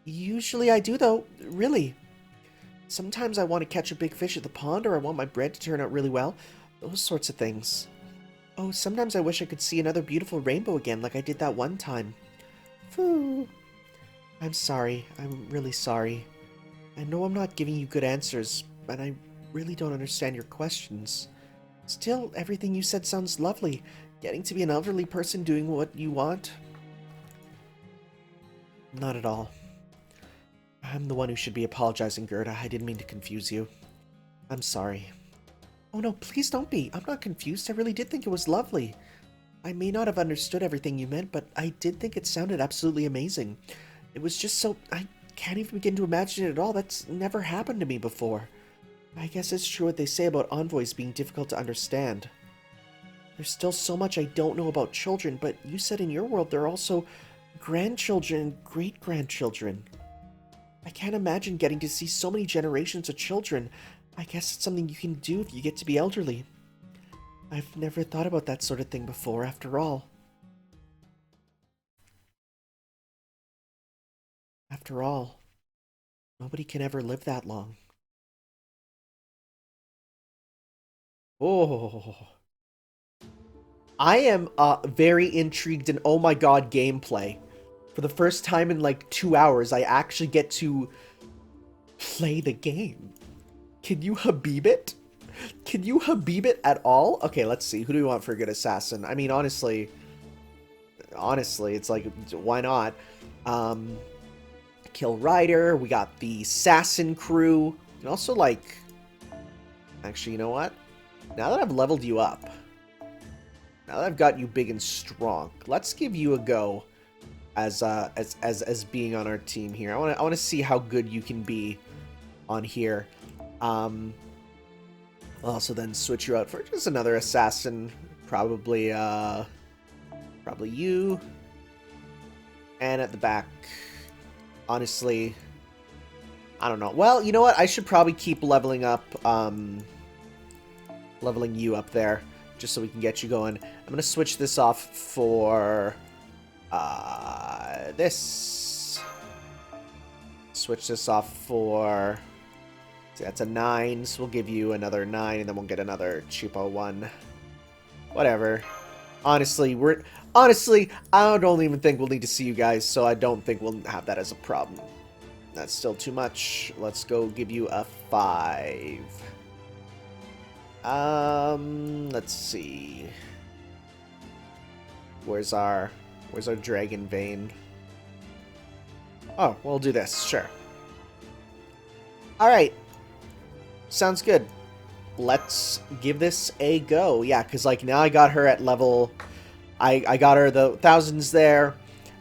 Usually I do, though. Really. Sometimes I want to catch a big fish at the pond, or I want my bread to turn out really well. Those sorts of things. Oh, sometimes I wish I could see another beautiful rainbow again, like I did that one time. Phew. I'm sorry. I'm really sorry. I know I'm not giving you good answers, and I really don't understand your questions. Still, everything you said sounds lovely. Getting to be an elderly person doing what you want? Not at all. I'm the one who should be apologizing, Gerda. I didn't mean to confuse you. I'm sorry. Oh no, please don't be. I'm not confused. I really did think it was lovely. I may not have understood everything you meant, but I did think it sounded absolutely amazing. It was just so... I can't even begin to imagine it at all. That's never happened to me before. I guess it's true what they say about envoys being difficult to understand. There's still so much I don't know about children, but you said in your world there are also grandchildren and great-grandchildren. I can't imagine getting to see so many generations of children. I guess it's something you can do if you get to be elderly. I've never thought about that sort of thing before, after all. After all, nobody can ever live that long. Oh. I am very intrigued in oh my god gameplay. For the first time in like 2 hours, I actually get to play the game. Can you Habib it? Can you Habib it at all? Okay, let's see. Who do we want for a good assassin? I mean, honestly, it's like, why not? Kill Rider. We got the Assassin crew. And also, like, actually, you know what? Now that I've leveled you up, now that I've got you big and strong, let's give you a go as being on our team here. I want to see how good you can be on here. I'll also then switch you out for just another assassin, probably you. And at the back, honestly, I don't know. Well, you know what? I should probably keep leveling up, leveling you up there, just so we can get you going. I'm gonna switch this off for this. Switch this off for... See, that's a 9, so we'll give you another 9, and then we'll get another cheapo one. Whatever. Honestly, I don't even think we'll need to see you guys, so I don't think we'll have that as a problem. That's still too much. Let's go give you a 5. Let's see. Where's our dragon vein? Oh, we'll do this, sure. Alright. Sounds good. Let's give this a go. Yeah, because, like, now I got her at level... I got her the thousands there.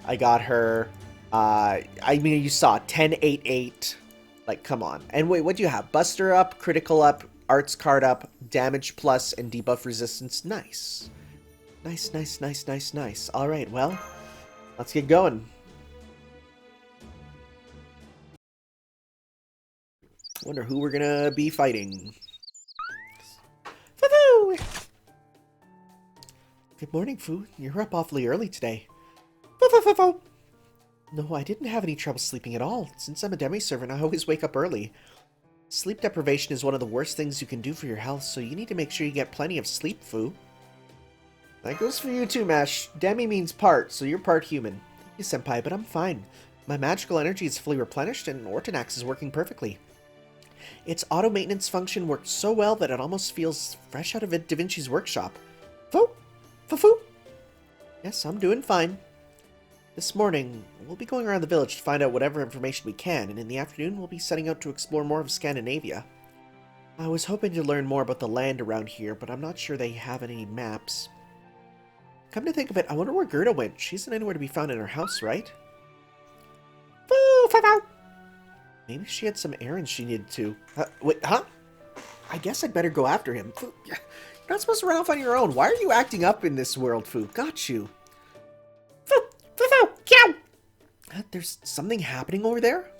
I got her... I mean, you saw 10, 8, 8. Like, come on. And wait, what do you have? Buster up, critical up, arts card up, damage plus, and debuff resistance. Nice. Nice, nice, nice, nice, nice. Alright, well, let's get going. Wonder who we're gonna be fighting. Foo! Good morning, Fu. You're up awfully early today. Foo! No, I didn't have any trouble sleeping at all. Since I'm a demi-servant, I always wake up early. Sleep deprivation is one of the worst things you can do for your health, so you need to make sure you get plenty of sleep, Fu. That goes for you too, Mash. Demi means part, so you're part human. Thank you, Senpai, but I'm fine. My magical energy is fully replenished, and Ortonax is working perfectly. Its auto-maintenance function works so well that it almost feels fresh out of Da Vinci's workshop. Fu! Fu! Yes, I'm doing fine. This morning, we'll be going around the village to find out whatever information we can, and in the afternoon we'll be setting out to explore more of Scandinavia. I was hoping to learn more about the land around here, but I'm not sure they have any maps. Come to think of it, I wonder where Gerda went. She isn't anywhere to be found in her house, right? Maybe she had some errands she needed to. Wait, huh? I guess I'd better go after him. You're not supposed to run off on your own. Why are you acting up in this world, Fu? Got you. There's something happening over there?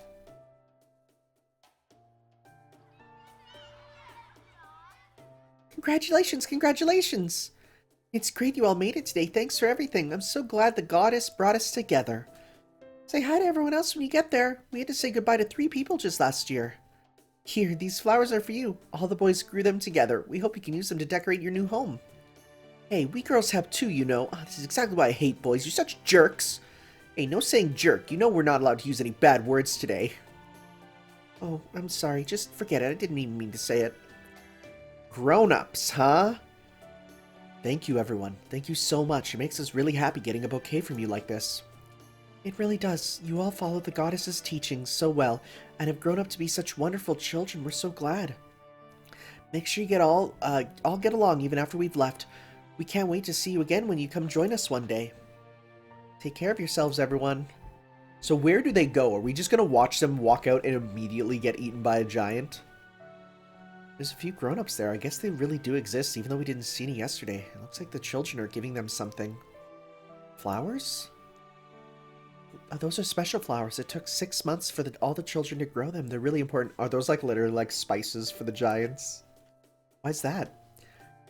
Congratulations, congratulations! It's great you all made it today. Thanks for everything. I'm so glad the goddess brought us together. Say hi to everyone else when you get there. We had to say goodbye to 3 people just last year. Here, these flowers are for you. All the boys grew them together. We hope you can use them to decorate your new home. Hey, we girls have too, you know. Oh, this is exactly why I hate boys. You're such jerks. Hey, no saying jerk. You know we're not allowed to use any bad words today. Oh, I'm sorry. Just forget it. I didn't even mean to say it. Grown-ups, huh? Thank you, everyone. Thank you so much. It makes us really happy getting a bouquet from you like this. It really does. You all follow the goddess's teachings so well, and have grown up to be such wonderful children. We're so glad. Make sure you all get along even after we've left. We can't wait to see you again when you come join us one day. Take care of yourselves, everyone. So where do they go? Are we just going to watch them walk out and immediately get eaten by a giant? There's a few grown-ups there. I guess they really do exist, even though we didn't see any yesterday. It looks like the children are giving them something. Flowers? Oh, those are special flowers. It took 6 months for all the children to grow them. They're really important. Are those like literally like spices for the giants? Why's that?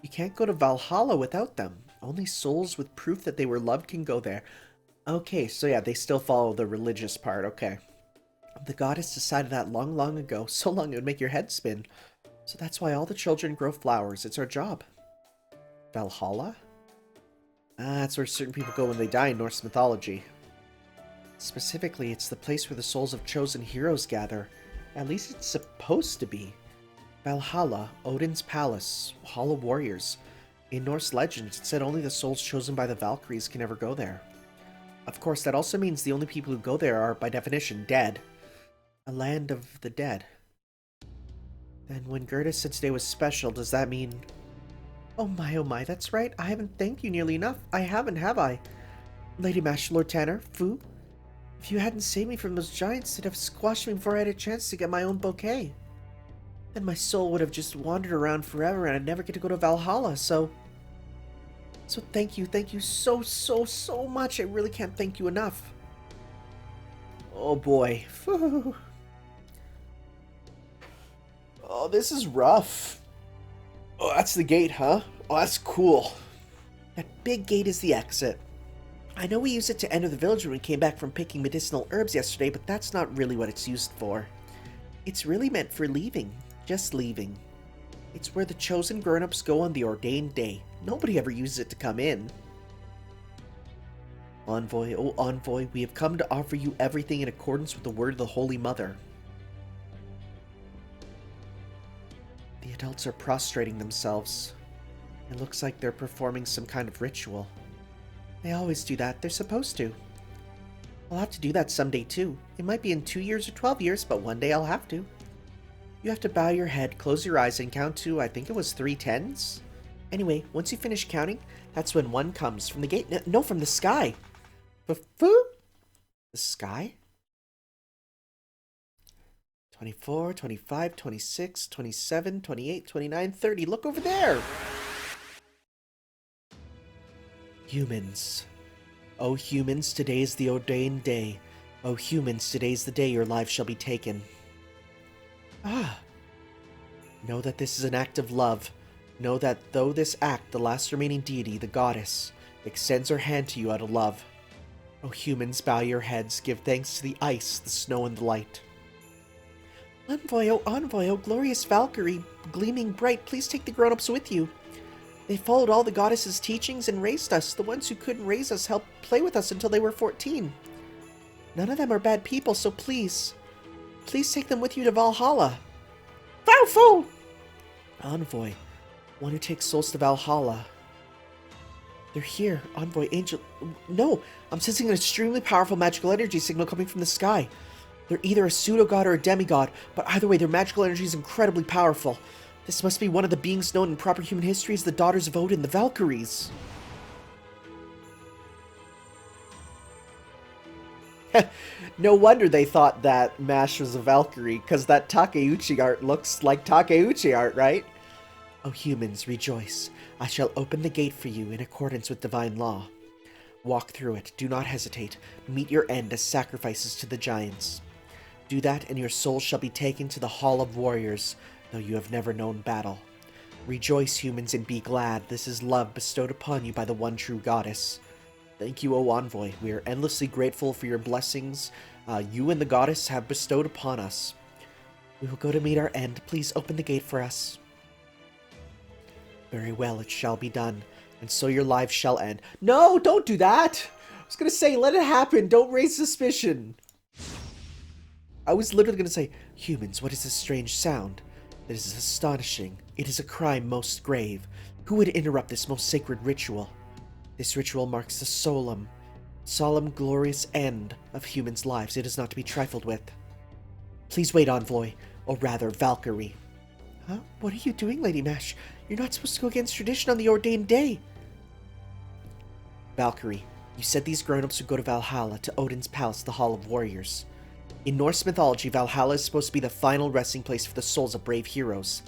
You can't go to Valhalla without them. Only souls with proof that they were loved can go there. Okay, so yeah, they still follow the religious part. Okay. The goddess decided that long, long ago. So long it would make your head spin. So that's why all the children grow flowers. It's our job. Valhalla? Ah, that's where certain people go when they die in Norse mythology. Specifically, it's the place where the souls of chosen heroes gather. At least it's supposed to be. Valhalla, Odin's palace, Hall of Warriors. In Norse legends, it said only the souls chosen by the Valkyries can ever go there. Of course, that also means the only people who go there are, by definition, dead. A land of the dead. Then when Gerda said today was special, does that mean... Oh my, that's right. I haven't thanked you nearly enough. I haven't, have I? Lady Mash, Lord Tanner, Fu? If you hadn't saved me from those giants, they'd have squashed me before I had a chance to get my own bouquet. Then my soul would have just wandered around forever and I'd never get to go to Valhalla, so thank you so much. I really can't thank you enough. Oh boy. Oh, this is rough. Oh, that's the gate, huh? Oh, that's cool. That big gate is the exit. I know we used it to enter the village when we came back from picking medicinal herbs yesterday, but that's not really what it's used for. It's really meant for leaving. Just leaving. It's where the chosen grown-ups go on the ordained day. Nobody ever uses it to come in. Envoy, oh Envoy, we have come to offer you everything in accordance with the word of the Holy Mother. The adults are prostrating themselves. It looks like they're performing some kind of ritual. They always do that. They're supposed to. I'll have to do that someday too. It might be in 2 years or 12 years, but one day I'll have to. You have to bow your head, close your eyes, and count to, I think it was 3 10s? Anyway, once you finish counting, that's when one comes. From the gate? No, from the sky. The sky? 24, 25, 26, 27, 28, 29, 30. Look over there! Humans. O humans, today is the ordained day. O humans, today's the day your lives shall be taken. Ah, Know that this is an act of love. Know that though this act, the last remaining deity, the goddess, extends her hand to you out of love. O humans, bow your heads, give thanks to the ice, the snow, and the light. Envoy, oh glorious Valkyrie, gleaming bright, please take the grown-ups with you. They followed all the goddess's teachings and raised us. The ones who couldn't raise us helped play with us until they were 14. None of them are bad people, so please take them with you to Valhalla. Valfo! Envoy, one who takes souls to Valhalla. They're here, Envoy, Angel... No, I'm sensing an extremely powerful magical energy signal coming from the sky. They're either a pseudo-god or a demigod, but either way, their magical energy is incredibly powerful. This must be one of the beings known in proper human history as the Daughters of Odin, the Valkyries. No wonder they thought that Mash was a Valkyrie, because that Takeuchi art looks like Takeuchi art, right? O humans, rejoice. I shall open the gate for you in accordance with divine law. Walk through it, do not hesitate. Meet your end as sacrifices to the giants. Do that, and your souls shall be taken to the Hall of Warriors, though you have never known battle. Rejoice, humans, and be glad. This is love bestowed upon you by the one true goddess. Thank you, O Envoy. We are endlessly grateful for your blessings you and the goddess have bestowed upon us. We will go to meet our end. Please open the gate for us. Very well, it shall be done, and so your lives shall end. No, don't do that! I was gonna say, let it happen. Don't raise suspicion. I was literally gonna say, humans, what is this strange sound? It is astonishing. It is a crime most grave. Who would interrupt this most sacred ritual? This ritual marks the solemn, glorious end of humans' lives. It is not to be trifled with. Please wait, Envoy, or rather, Valkyrie. Huh? What are you doing, Lady Mash? You're not supposed to go against tradition on the ordained day. Valkyrie, you said these grown-ups would go to Valhalla, to Odin's palace, the Hall of Warriors. In Norse mythology, Valhalla is supposed to be the final resting place for the souls of brave heroes.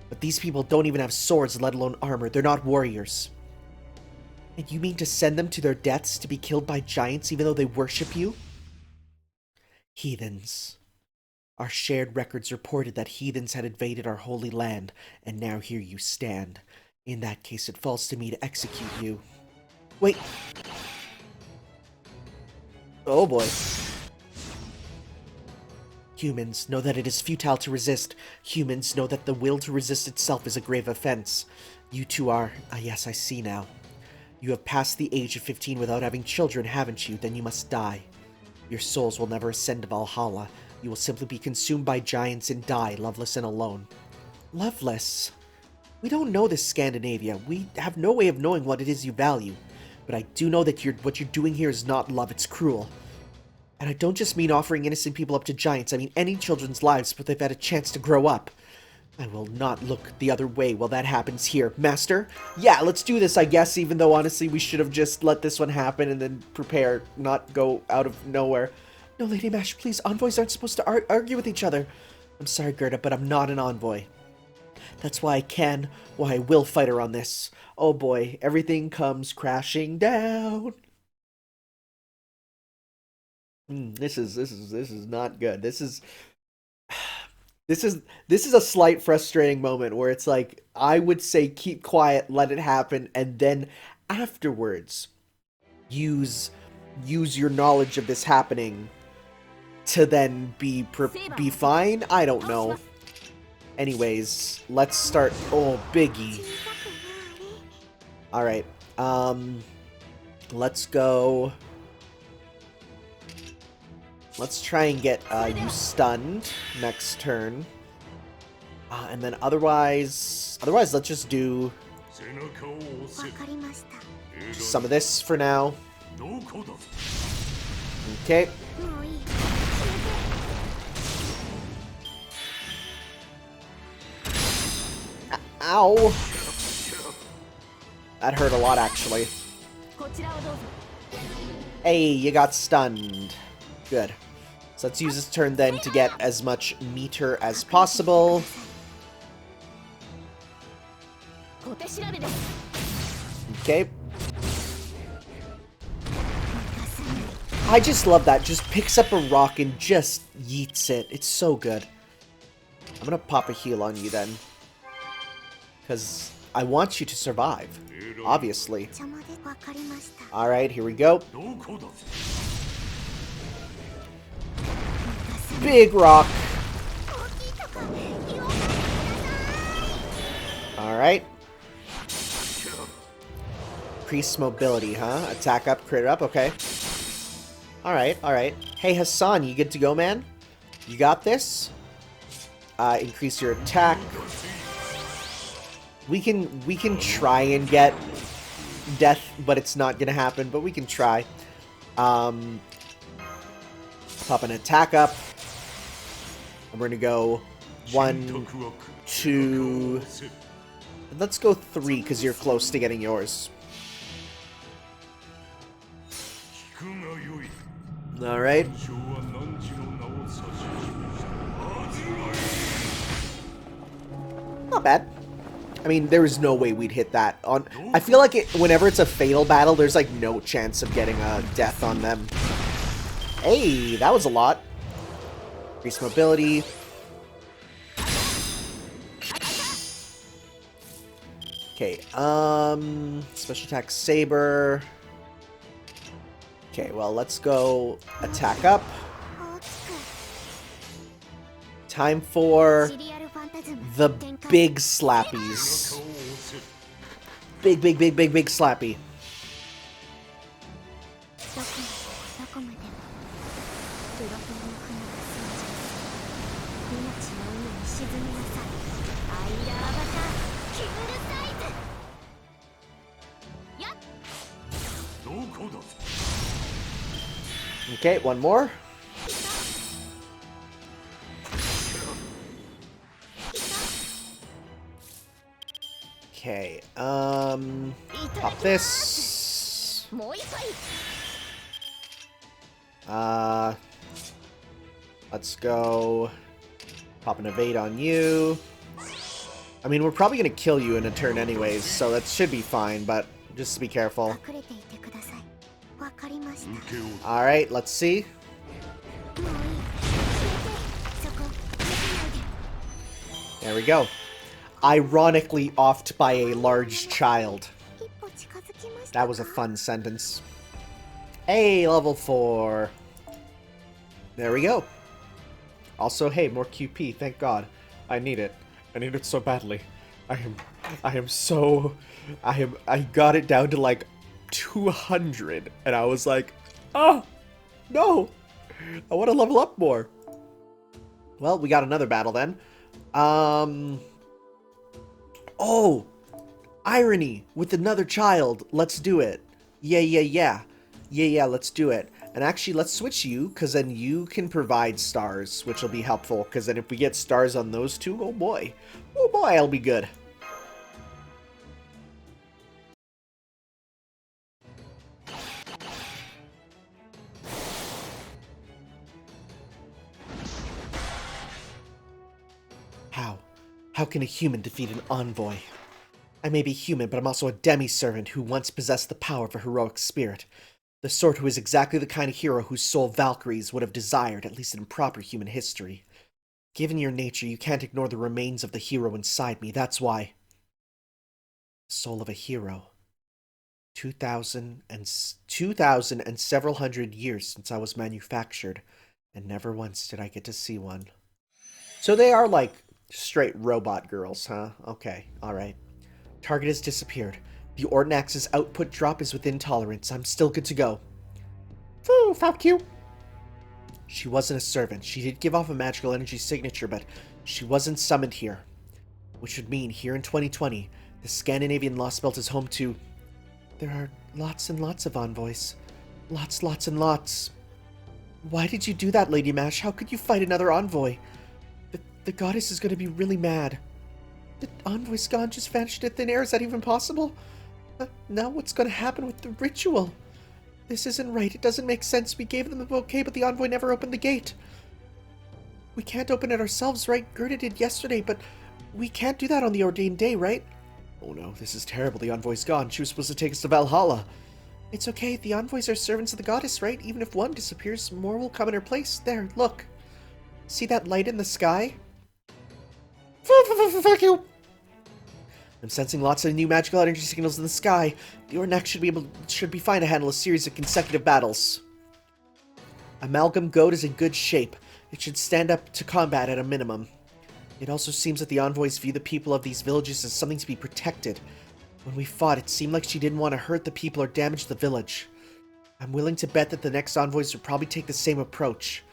But these people don't even have swords, let alone armor. They're not warriors. And you mean to send them to their deaths to be killed by giants even though they worship you? Heathens. Our shared records reported that heathens had invaded our holy land, and now here you stand. In that case, it falls to me to execute you. Wait. Oh boy. Humans, know that it is futile to resist. Humans, know that the will to resist itself is a grave offense. You two are... yes, I see now. You have passed the age of 15 without having children, haven't you? Then you must die. Your souls will never ascend to Valhalla. You will simply be consumed by giants and die, loveless and alone. Loveless? We don't know this Scandinavia. We have no way of knowing what it is you value. But I do know that what you're doing here is not love, it's cruel. And I don't just mean offering innocent people up to giants. I mean any children's lives, but they've had a chance to grow up. I will not look the other way while that happens here. Master? Yeah, let's do this, I guess, even though honestly we should have just let this one happen and then prepare, not go out of nowhere. No, Lady Mash, please, envoys aren't supposed to argue with each other. I'm sorry, Gerda, but I'm not an envoy. That's why I will fight her on this. Oh boy, everything comes crashing down. This is not good. This is a slight frustrating moment where it's like, I would say keep quiet, let it happen, and then afterwards use your knowledge of this happening to then be fine. I don't know. Anyways, let's start. Oh, biggie. All right. Let's go. Let's try and get you stunned next turn. And then otherwise, let's just do some of this for now. Okay. Ow! That hurt a lot, actually. Hey, you got stunned. Good. So let's use this turn then to get as much meter as possible. Okay. I just love that. Just picks up a rock and just yeets it. It's so good. I'm gonna pop a heal on you then. Because I want you to survive. Obviously. Alright, here we go. Big rock. Alright. Increase mobility, huh? Attack up, crit up, okay. Alright, alright. Hey, Hassan, you good to go, man? You got this? Increase your attack. We can try and get death, but it's not gonna happen, but we can try. Pop an attack up. And we're gonna go 1, 2... Let's go 3, because you're close to getting yours. Alright. Not bad. I mean, there is no way we'd hit that. I feel like whenever it's a fatal battle, there's like no chance of getting a death on them. Hey, that was a lot. Increase mobility. Okay, special attack saber. Okay, well, let's go attack up. Time for the big slappies. Big slappy. Okay, one more. Okay, pop this. Let's go pop an evade on you. I mean, we're probably gonna kill you in a turn anyways, so that should be fine, but just be careful. Alright, let's see. There we go. Ironically offed by a large child. That was a fun sentence. Hey, level 4. There we go. Also, hey, more QP, thank God. I need it. I need it so badly. I got it down to like 200, and I was like, oh, no, I want to level up more. Well, we got another battle then. Oh, irony with another child. Let's do it. Yeah, let's do it. And actually, let's switch you, because then you can provide stars, which will be helpful, because then if we get stars on those two, oh boy, I'll be good. How can a human defeat an envoy? I may be human, but I'm also a demi-servant who once possessed the power of a heroic spirit. The sort who is exactly the kind of hero whose soul Valkyries would have desired, at least in proper human history. Given your nature, you can't ignore the remains of the hero inside me, that's why. The soul of a hero. 2,000 and several hundred years since I was manufactured, and never once did I get to see one. So they are like straight robot girls, huh? Okay, alright. Target has disappeared. The Ordnax's output drop is within tolerance. I'm still good to go. Phew, fuck you. She wasn't a servant. She did give off a magical energy signature, but she wasn't summoned here. Which would mean, here in 2020, the Scandinavian Lostbelt is home to... There are lots and lots of envoys. Lots and lots. Why did you do that, Lady Mash? How could you fight another envoy? The goddess is going to be really mad. The envoy's gone, just vanished in thin air. Is that even possible? Now what's going to happen with the ritual? This isn't right. It doesn't make sense. We gave them the bouquet, but the envoy never opened the gate. We can't open it ourselves, right? Gerda did yesterday, but we can't do that on the ordained day, right? Oh no, this is terrible. The envoy's gone. She was supposed to take us to Valhalla. It's okay. The envoys are servants of the goddess, right? Even if one disappears, more will come in her place. There, look. See that light in the sky? Fuck you. I'm sensing lots of new magical energy signals in the sky. The Ornax should be fine to handle a series of consecutive battles. Amalgam Goat is in good shape. It should stand up to combat at a minimum. It also seems that the envoys view the people of these villages as something to be protected. When we fought, it seemed like she didn't want to hurt the people or damage the village. I'm willing to bet that the next envoys would probably take the same approach.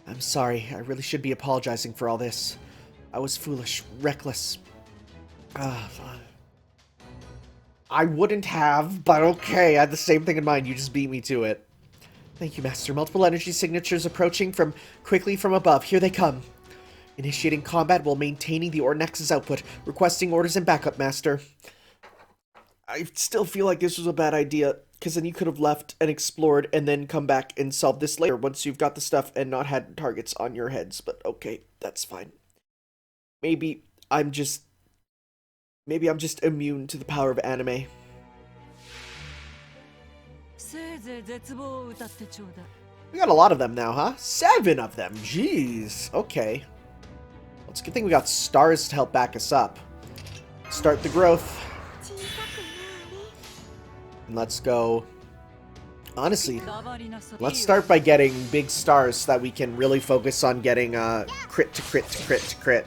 I'm sorry. I really should be apologizing for all this. I was foolish, reckless. I wouldn't have, but okay. I had the same thing in mind. You just beat me to it. Thank you, Master. Multiple energy signatures approaching quickly from above. Here they come. Initiating combat while maintaining the Ornax's output. Requesting orders and backup, Master. I still feel like this was a bad idea, because then you could have left and explored and then come back and solve this later once you've got the stuff and not had targets on your heads. But okay, that's fine. Maybe I'm just immune to the power of anime. We got a lot of them now, huh? 7 of them. Jeez. Okay. Well, it's a good thing we got stars to help back us up. Start the growth. And let's go. Honestly, let's start by getting big stars so that we can really focus on getting crit to crit to crit to crit.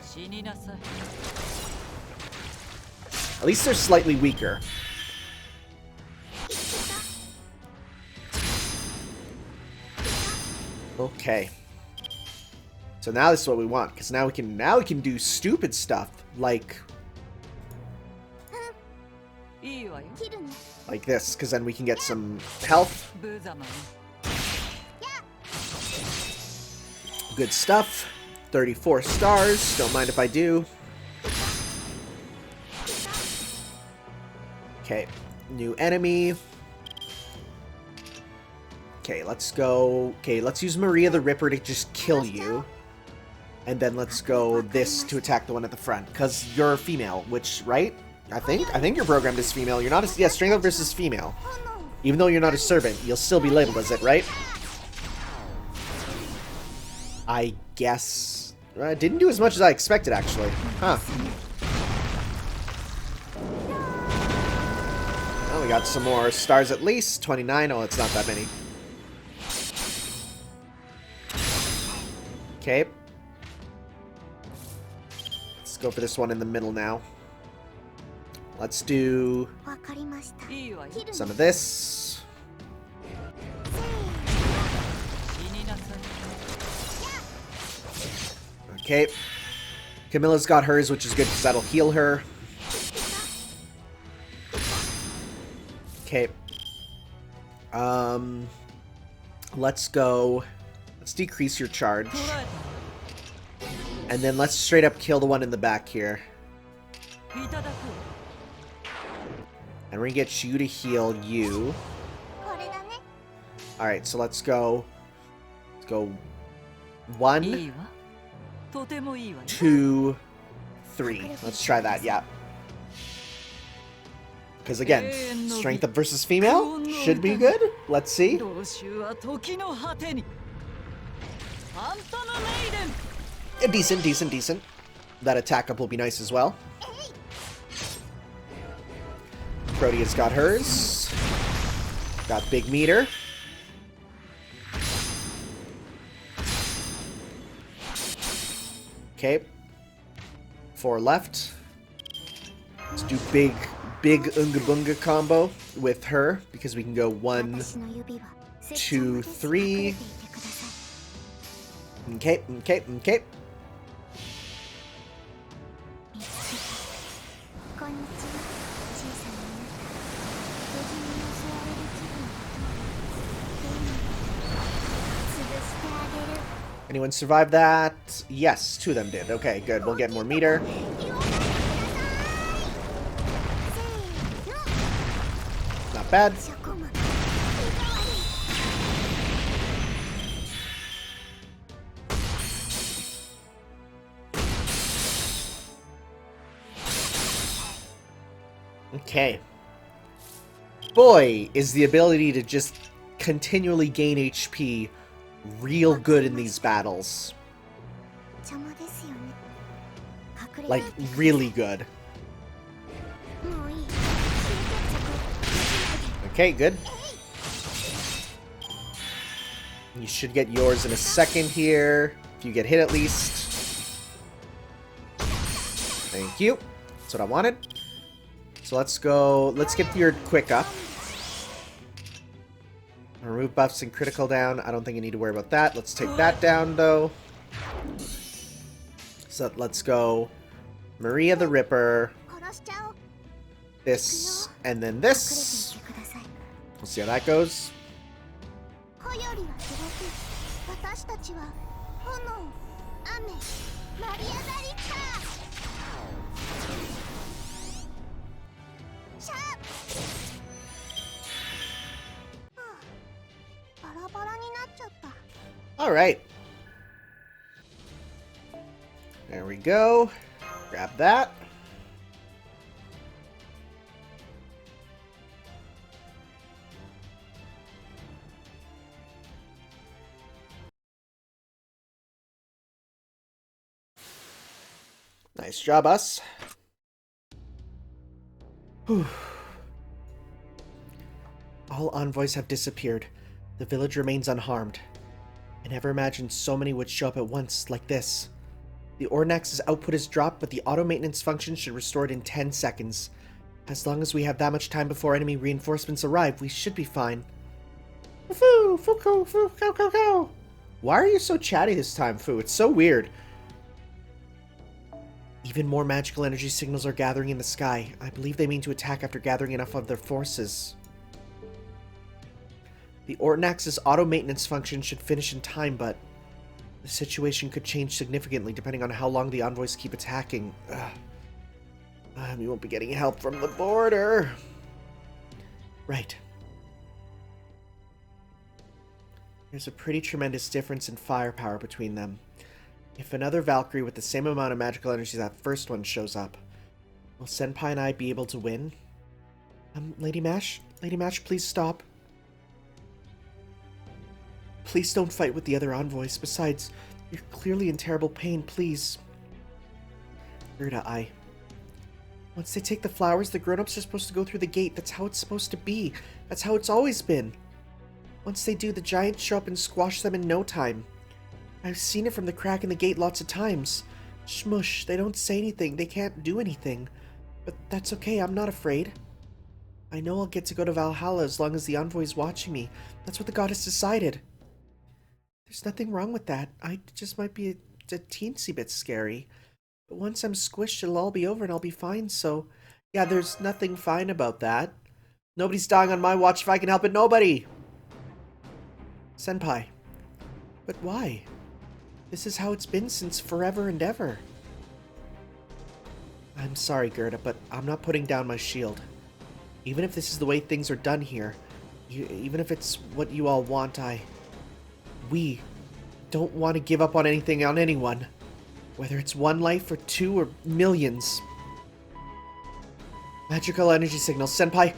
At least they're slightly weaker. Okay. So now this is what we want, because now we can do stupid stuff like this, because then we can get some health. Good stuff. 34 stars. Don't mind if I do. Okay. New enemy. Okay, let's go. Okay, let's use Maria the Ripper to just kill you. And then let's go this to attack the one at the front. Because you're female, which, right? I think you're programmed as female. You're not as... Yeah, Strength versus female. Even though you're not a servant, you'll still be labeled as it, right? I guess... It didn't do as much as I expected, actually. Huh. Well, we got some more stars at least. 29. Oh, it's not that many. Okay. Let's go for this one in the middle now. Let's do some of this. Okay. Camilla's got hers, which is good because that'll heal her. Okay. Let's go. Let's decrease your charge. And then let's straight up kill the one in the back here. And we're gonna get you to heal you. Alright, so let's go. Let's go 1, 2, 3. Let's try that, yeah. Because again, strength up versus female should be good. Let's see. Decent, decent, decent. That attack up will be nice as well. Protea's got hers. Got big meter. Okay. 4 left. Let's do big Unga Bunga combo with her, because we can go 1, 2, 3. Okay, okay, okay. Anyone survive that? Yes, 2 of them did. Okay, good. We'll get more meter. Not bad. Okay. Boy, is the ability to just continually gain HP real good in these battles. Like, really good. Okay, good. You should get yours in a second here. If you get hit at least. Thank you. That's what I wanted. So let's go. Let's get your quick up. Remove buffs and critical down. I don't think you need to worry about that. Let's take that down, though. So let's go. Maria the Ripper. This. And then this. We'll see how that goes. Alright. There we go. Grab that. Nice job, us. Whew. All envoys have disappeared. The village remains unharmed. I never imagined so many would show up at once, like this. The Ornax's output has dropped, but the auto-maintenance function should restore it in 10 seconds. As long as we have that much time before enemy reinforcements arrive, we should be fine. Foo! Foo! Foo! Go! Why are you so chatty this time, Foo? It's so weird. Even more magical energy signals are gathering in the sky. I believe they mean to attack after gathering enough of their forces. The Ornax's auto-maintenance function should finish in time, but the situation could change significantly depending on how long the envoys keep attacking. We won't be getting help from the border. Right. There's a pretty tremendous difference in firepower between them. If another Valkyrie with the same amount of magical energy as that first one shows up, will Senpai and I be able to win? Lady Mash, please stop. Please don't fight with the other envoys. Besides, you're clearly in terrible pain, please. Gerda, once they take the flowers, the grown-ups are supposed to go through the gate. That's how it's supposed to be. That's how it's always been. Once they do, the giants show up and squash them in no time. I've seen it from the crack in the gate lots of times. Shmush, they don't say anything. They can't do anything. But that's okay, I'm not afraid. I know I'll get to go to Valhalla as long as the envoy's watching me. That's what the goddess decided. There's nothing wrong with that. I just might be a teensy bit scary. But once I'm squished, it'll all be over and I'll be fine, so... Yeah, there's nothing fine about that. Nobody's dying on my watch if I can help it, nobody! Senpai. But why? This is how it's been since forever and ever. I'm sorry, Gerda, but I'm not putting down my shield. Even if this is the way things are done here, even if it's what you all want, we don't want to give up on anything, on anyone. Whether it's one life or two or millions. Magical energy signals. Senpai,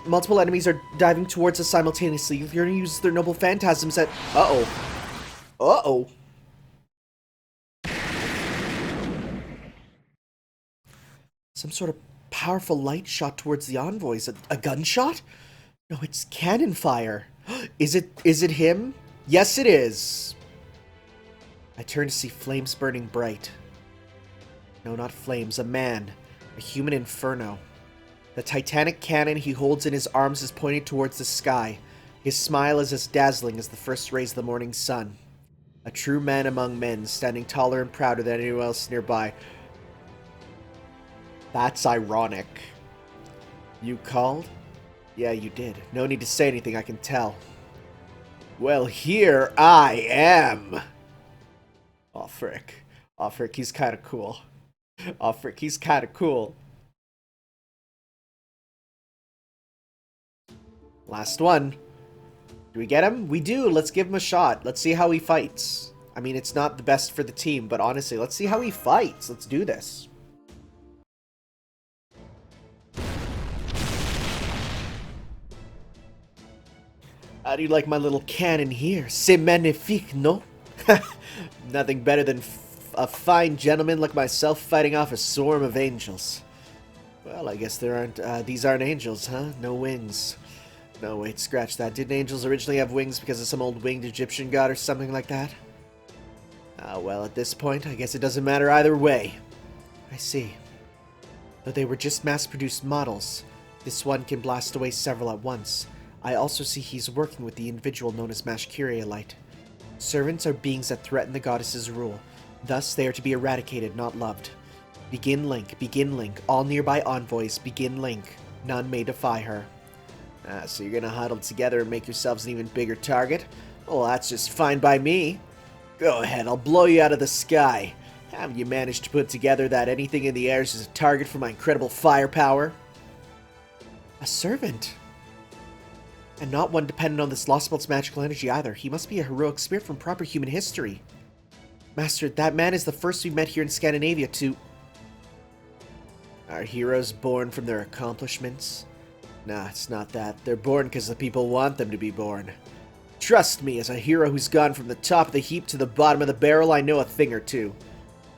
multiple enemies are diving towards us simultaneously. You're going to use their noble phantasms at... Uh-oh. Uh-oh. Some sort of powerful light shot towards the envoys. A gunshot? No, it's cannon fire. Is it him? Yes, it is. I turn to see flames burning bright. No, not flames. A man. A human inferno. The titanic cannon he holds in his arms is pointed towards the sky. His smile is as dazzling as the first rays of the morning sun. A true man among men, standing taller and prouder than anyone else nearby. That's ironic. You called? Yeah, you did. No need to say anything, I can tell. Well, here I am! Oh, frick. Oh, frick, he's kinda cool. Oh, frick, he's kinda cool. Last one. Do we get him? We do! Let's give him a shot. Let's see how he fights. I mean, it's not the best for the team, but honestly, let's see how he fights. Let's do this. How do you like my little cannon here? C'est magnifique, no? Nothing better than a fine gentleman like myself fighting off a swarm of angels. Well, I guess there aren't, these aren't angels, huh? No wings. No, wait, scratch that. Didn't angels originally have wings because of some old winged Egyptian god or something like that? Well, at this point, I guess it doesn't matter either way. I see. Though they were just mass-produced models, this one can blast away several at once. I also see he's working with the individual known as Mashkirielite. Servants are beings that threaten the goddess's rule. Thus, they are to be eradicated, not loved. Begin Link, all nearby envoys, begin Link. None may defy her. So you're gonna huddle together and make yourselves an even bigger target? Well, that's just fine by me. Go ahead, I'll blow you out of the sky. Haven't you managed to put together that anything in the air is a target for my incredible firepower? A servant? And not one dependent on this Lostbelt's magical energy either. He must be a heroic spirit from proper human history. Master, that man is the first we met here in Scandinavia to... Are heroes born from their accomplishments? Nah, it's not that. They're born because the people want them to be born. Trust me, as a hero who's gone from the top of the heap to the bottom of the barrel, I know a thing or two.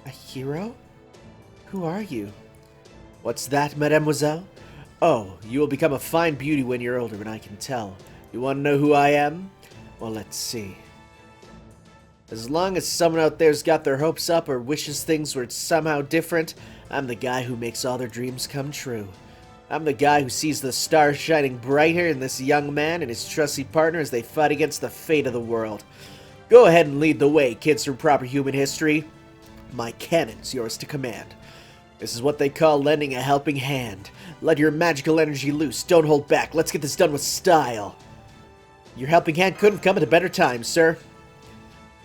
A hero? Who are you? What's that, mademoiselle? Oh, you will become a fine beauty when you're older, and I can tell. You want to know who I am? Well, let's see. As long as someone out there's got their hopes up or wishes things were somehow different, I'm the guy who makes all their dreams come true. I'm the guy who sees the stars shining brighter in this young man and his trusty partner as they fight against the fate of the world. Go ahead and lead the way, kids from proper human history. My cannon's yours to command. This is what they call lending a helping hand. Let your magical energy loose. Don't hold back. Let's get this done with style. Your helping hand couldn't come at a better time, sir.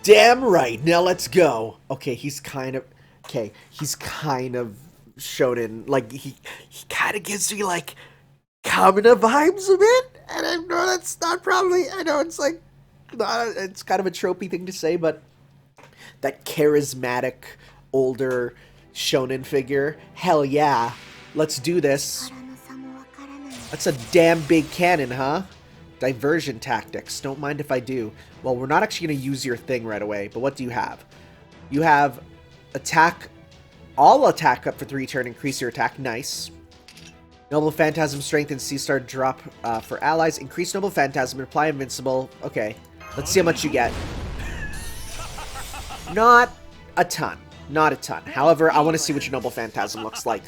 Damn right. Now let's go. Okay, he's kind of shonen. Like, he kind of gives me, like, Kamina vibes a bit. And I know that's not probably, I know it's like, it's kind of a tropey thing to say, but that charismatic, older shonen figure, hell yeah. Let's do this. That's a damn big cannon, huh? Diversion tactics. Don't mind if I do. Well, we're not actually going to use your thing right away, but what do you have? You have attack, all attack up for 3 turn, increase your attack. Nice. Noble Phantasm Strength and Sea Star drop for allies. Increase Noble Phantasm and apply Invincible. Okay, let's see how much you get. Not a ton. Not a ton. However, I want to see what your Noble Phantasm looks like.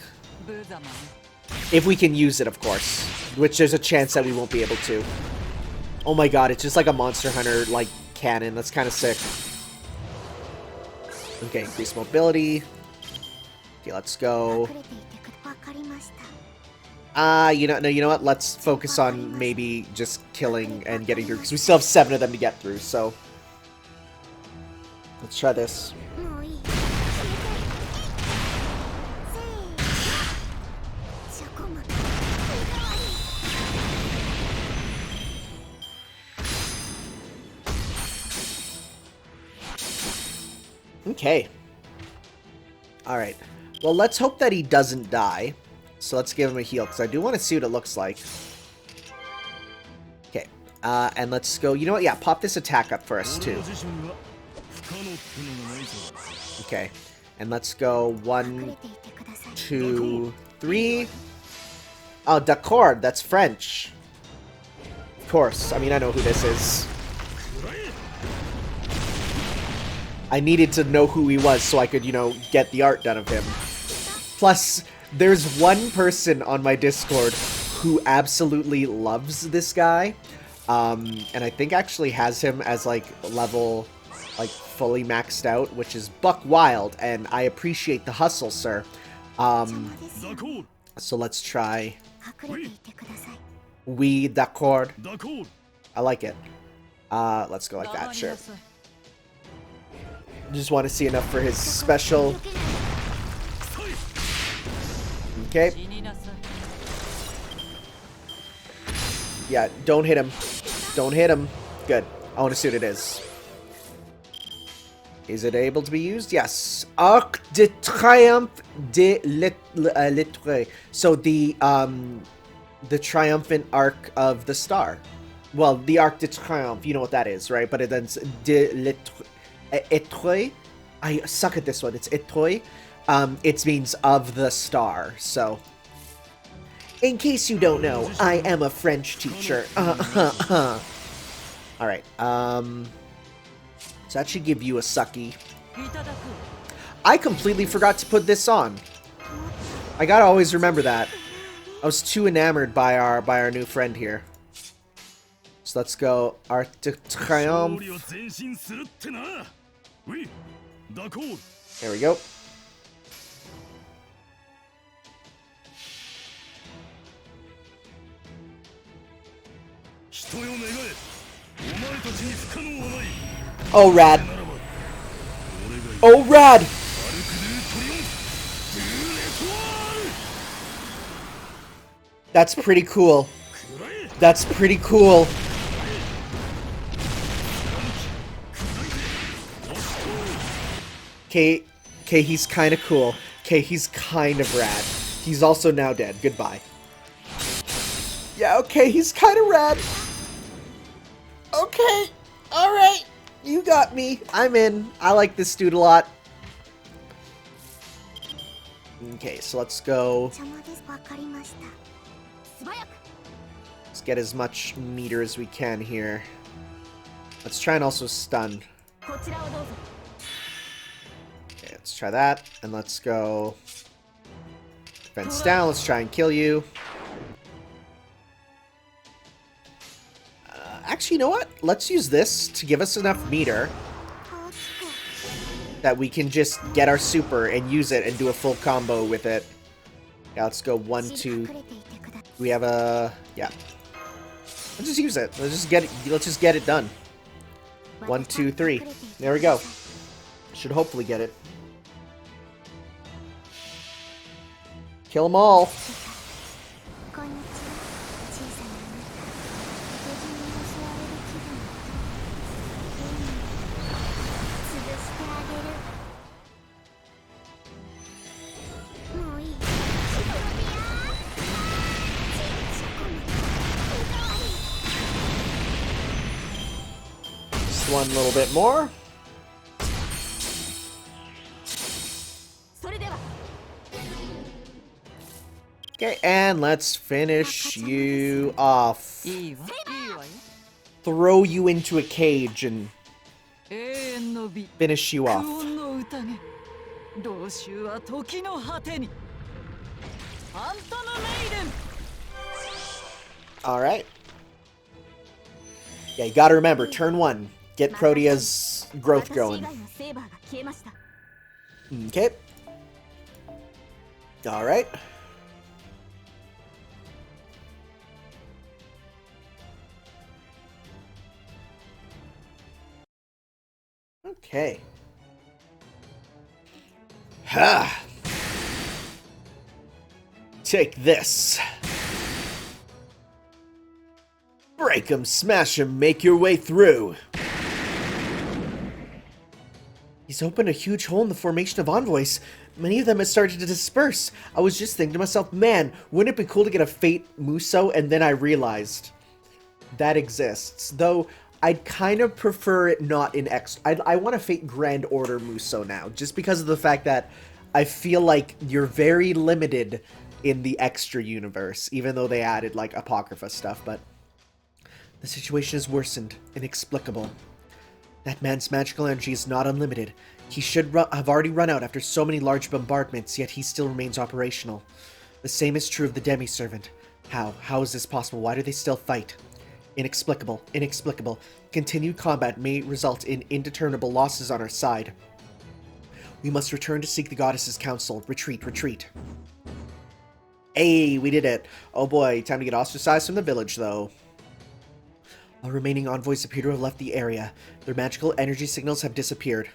If we can use it, of course. Which there's a chance that we won't be able to. Oh my god, it's just like a Monster Hunter, like, cannon. That's kind of sick. Okay, increase mobility. Okay, let's go. You know what? Let's focus on maybe just killing and getting through, because we still have 7 of them to get through, so... Let's try this. Okay. Alright. Well, let's hope that he doesn't die. So let's give him a heal, because I do want to see what it looks like. Okay. And let's go... You know what? Yeah, pop this attack up for us, too. Okay. And let's go 1, 2, 3. Oh, d'accord. That's French. Of course. I mean, I know who this is. I needed to know who he was so I could, you know, get the art done of him. Plus, there's one person on my Discord who absolutely loves this guy. And I think actually has him as, like, level, like, fully maxed out, which is Buck Wild. And I appreciate the hustle, sir. So let's try. Oui, d'accord. I like it. Let's go like that, sure. Just want to see enough for his special. Okay. Yeah, don't hit him. Don't hit him. Good. I want to see what it is. Is it able to be used? Yes. Arc de Triomphe de l'Etre. So the triumphant arc of the star. Well, the Arc de Triomphe, you know what that is, right? But it then's de l'Etre. I suck at this one. It's itoi. It means of the star. So, in case you don't know, I am a French teacher. All right. So that should give you a sucky. I completely forgot to put this on. I gotta always remember that. I was too enamored by our new friend here. So let's go. Arc de Triomphe. There we go. Oh, rad. Oh, rad. That's pretty cool. That's pretty cool. Okay, he's kind of cool. Okay, he's kind of rad. He's also now dead. Goodbye. Yeah, okay, he's kind of rad. Okay, alright. You got me. I'm in. I like this dude a lot. Okay, so let's go. Let's get as much meter as we can here. Let's try and also stun. Okay, let's try that. And let's go. Defense down. Let's try and kill you. Actually, you know what? Let's use this to give us enough meter that we can just get our super and use it and do a full combo with it. Yeah, let's go 1, 2. We have a... yeah. Let's just use it. Let's just get it done. 1, 2, 3. There we go. Should hopefully get it. Kill them all. One little bit more. Okay, and let's finish you off. Throw you into a cage and finish you off. Alright. Yeah, you gotta remember, turn 1. Get Protea's growth going. Okay. Alright. Okay. Ha! Take this. Break 'em, smash 'em, make your way through. He's opened a huge hole in the formation of envoys. Many of them have started to disperse. I was just thinking to myself, man, wouldn't it be cool to get a Fate Muso? And then I realized that exists. Though, I'd kind of prefer it not in X. I want a Fate Grand Order Muso now, just because of the fact that I feel like you're very limited in the extra universe, even though they added, like, Apocrypha stuff, but the situation has worsened. Inexplicable. That man's magical energy is not unlimited. He should have already run out after so many large bombardments, yet he still remains operational. The same is true of the demi-servant. How? How is this possible? Why do they still fight? Inexplicable. Inexplicable. Continued combat may result in indeterminable losses on our side. We must return to seek the goddess's counsel. Retreat, retreat. Hey, we did it. Oh boy, time to get ostracized from the village, though. All remaining envoys appear to have left the area. Their magical energy signals have disappeared.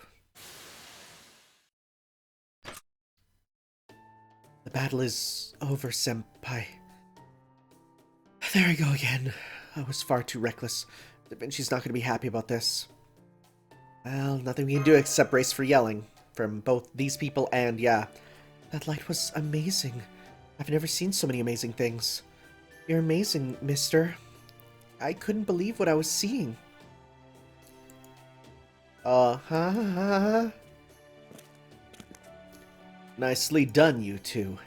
The battle is over, senpai. There I go again. I was far too reckless. Da Vinci's not going to be happy about this. Well, nothing we can do except brace for yelling. From both these people and, yeah. That light was amazing. I've never seen so many amazing things. You're amazing, mister. I couldn't believe what I was seeing. Nicely done, you two.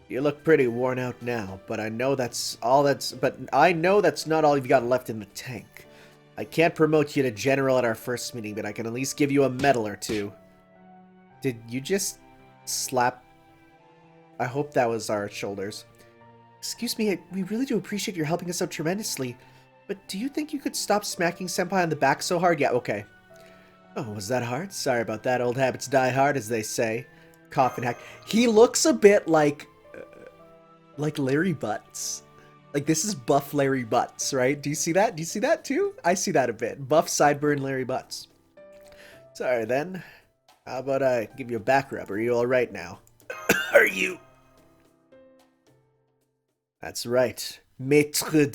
You look pretty worn out now, but I know that's not all you've got left in the tank. I can't promote you to general at our first meeting, but I can at least give you a medal or two. Did you just slap? I hope that was our shoulders. Excuse me, we really do appreciate your helping us out tremendously, but do you think you could stop smacking Senpai on the back so hard? Yeah, okay. Oh, was that hard? Sorry about that. Old habits die hard, as they say. Coffin hack. He looks a bit like Larry Butts. Like, this is buff Larry Butts, right? Do you see that? Do you see that too? I see that a bit. Buff sideburn Larry Butts. Sorry then. How about I give you a back rub? Are you alright now? Are you? That's right. Maître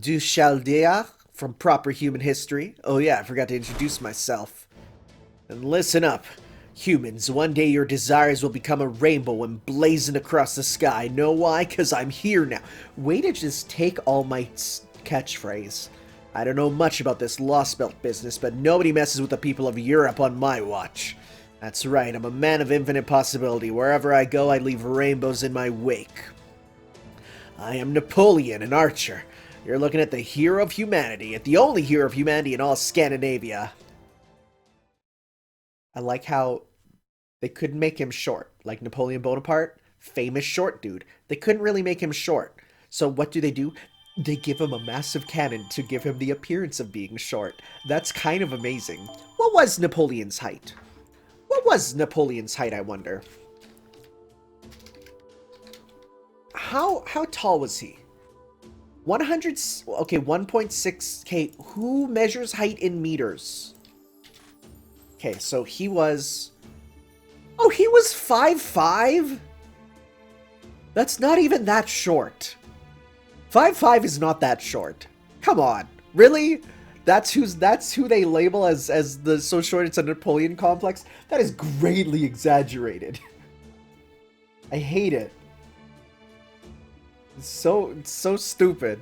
du Chaldea from Proper Human History. Oh yeah, I forgot to introduce myself. And listen up. Humans, one day your desires will become a rainbow and blazing across the sky. Know why? 'Cause I'm here now. Way to just take All Might's catchphrase. I don't know much about this Lostbelt business, but nobody messes with the people of Europe on my watch. That's right, I'm a man of infinite possibility. Wherever I go, I leave rainbows in my wake. I am Napoleon, an archer. You're looking at the hero of humanity, at the only hero of humanity in all Scandinavia. I like how they couldn't make him short. Like Napoleon Bonaparte, famous short dude. They couldn't really make him short. So what do? They give him a massive cannon to give him the appearance of being short. That's kind of amazing. What was Napoleon's height? What was Napoleon's height, I wonder? How tall was he? 100... Okay, 1.6k. Who measures height in meters? Okay, so he was... Oh, he was 5'5"? That's not even that short. 5'5" is not that short. Come on. Really? That's who they label as the so short it's a Napoleon complex? That is greatly exaggerated. I hate it. It's so stupid.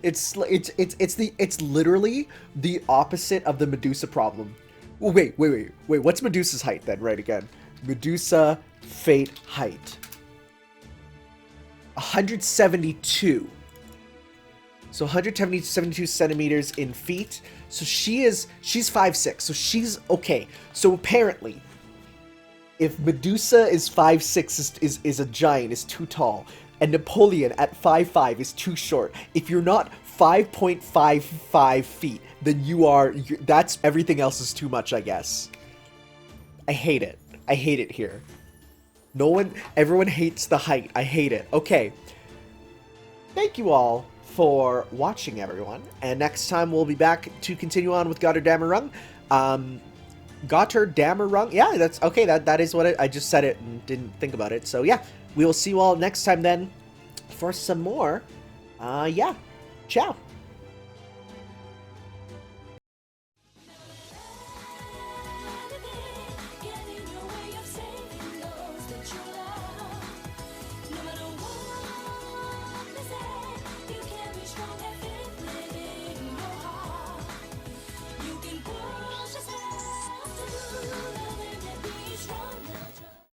It's literally the opposite of the Medusa problem. Wait, what's Medusa's height then? Right again. Medusa fate height. 172. So 172 centimeters in feet. So she's 5'6". So she's okay. So apparently, if Medusa is 5'6", is a giant, is too tall, and Napoleon at 5'5" is too short, if you're not 5.55 feet, then that's everything else is too much, I guess. I hate it. I hate it here. Everyone hates the height. I hate it. Okay. Thank you all for watching, everyone. And next time we'll be back to continue on with Götterdämmerung. Götterdämmerung. Yeah, that's okay. That is what I just said it and didn't think about it. So yeah, we will see you all next time then for some more. Yeah. Ciao.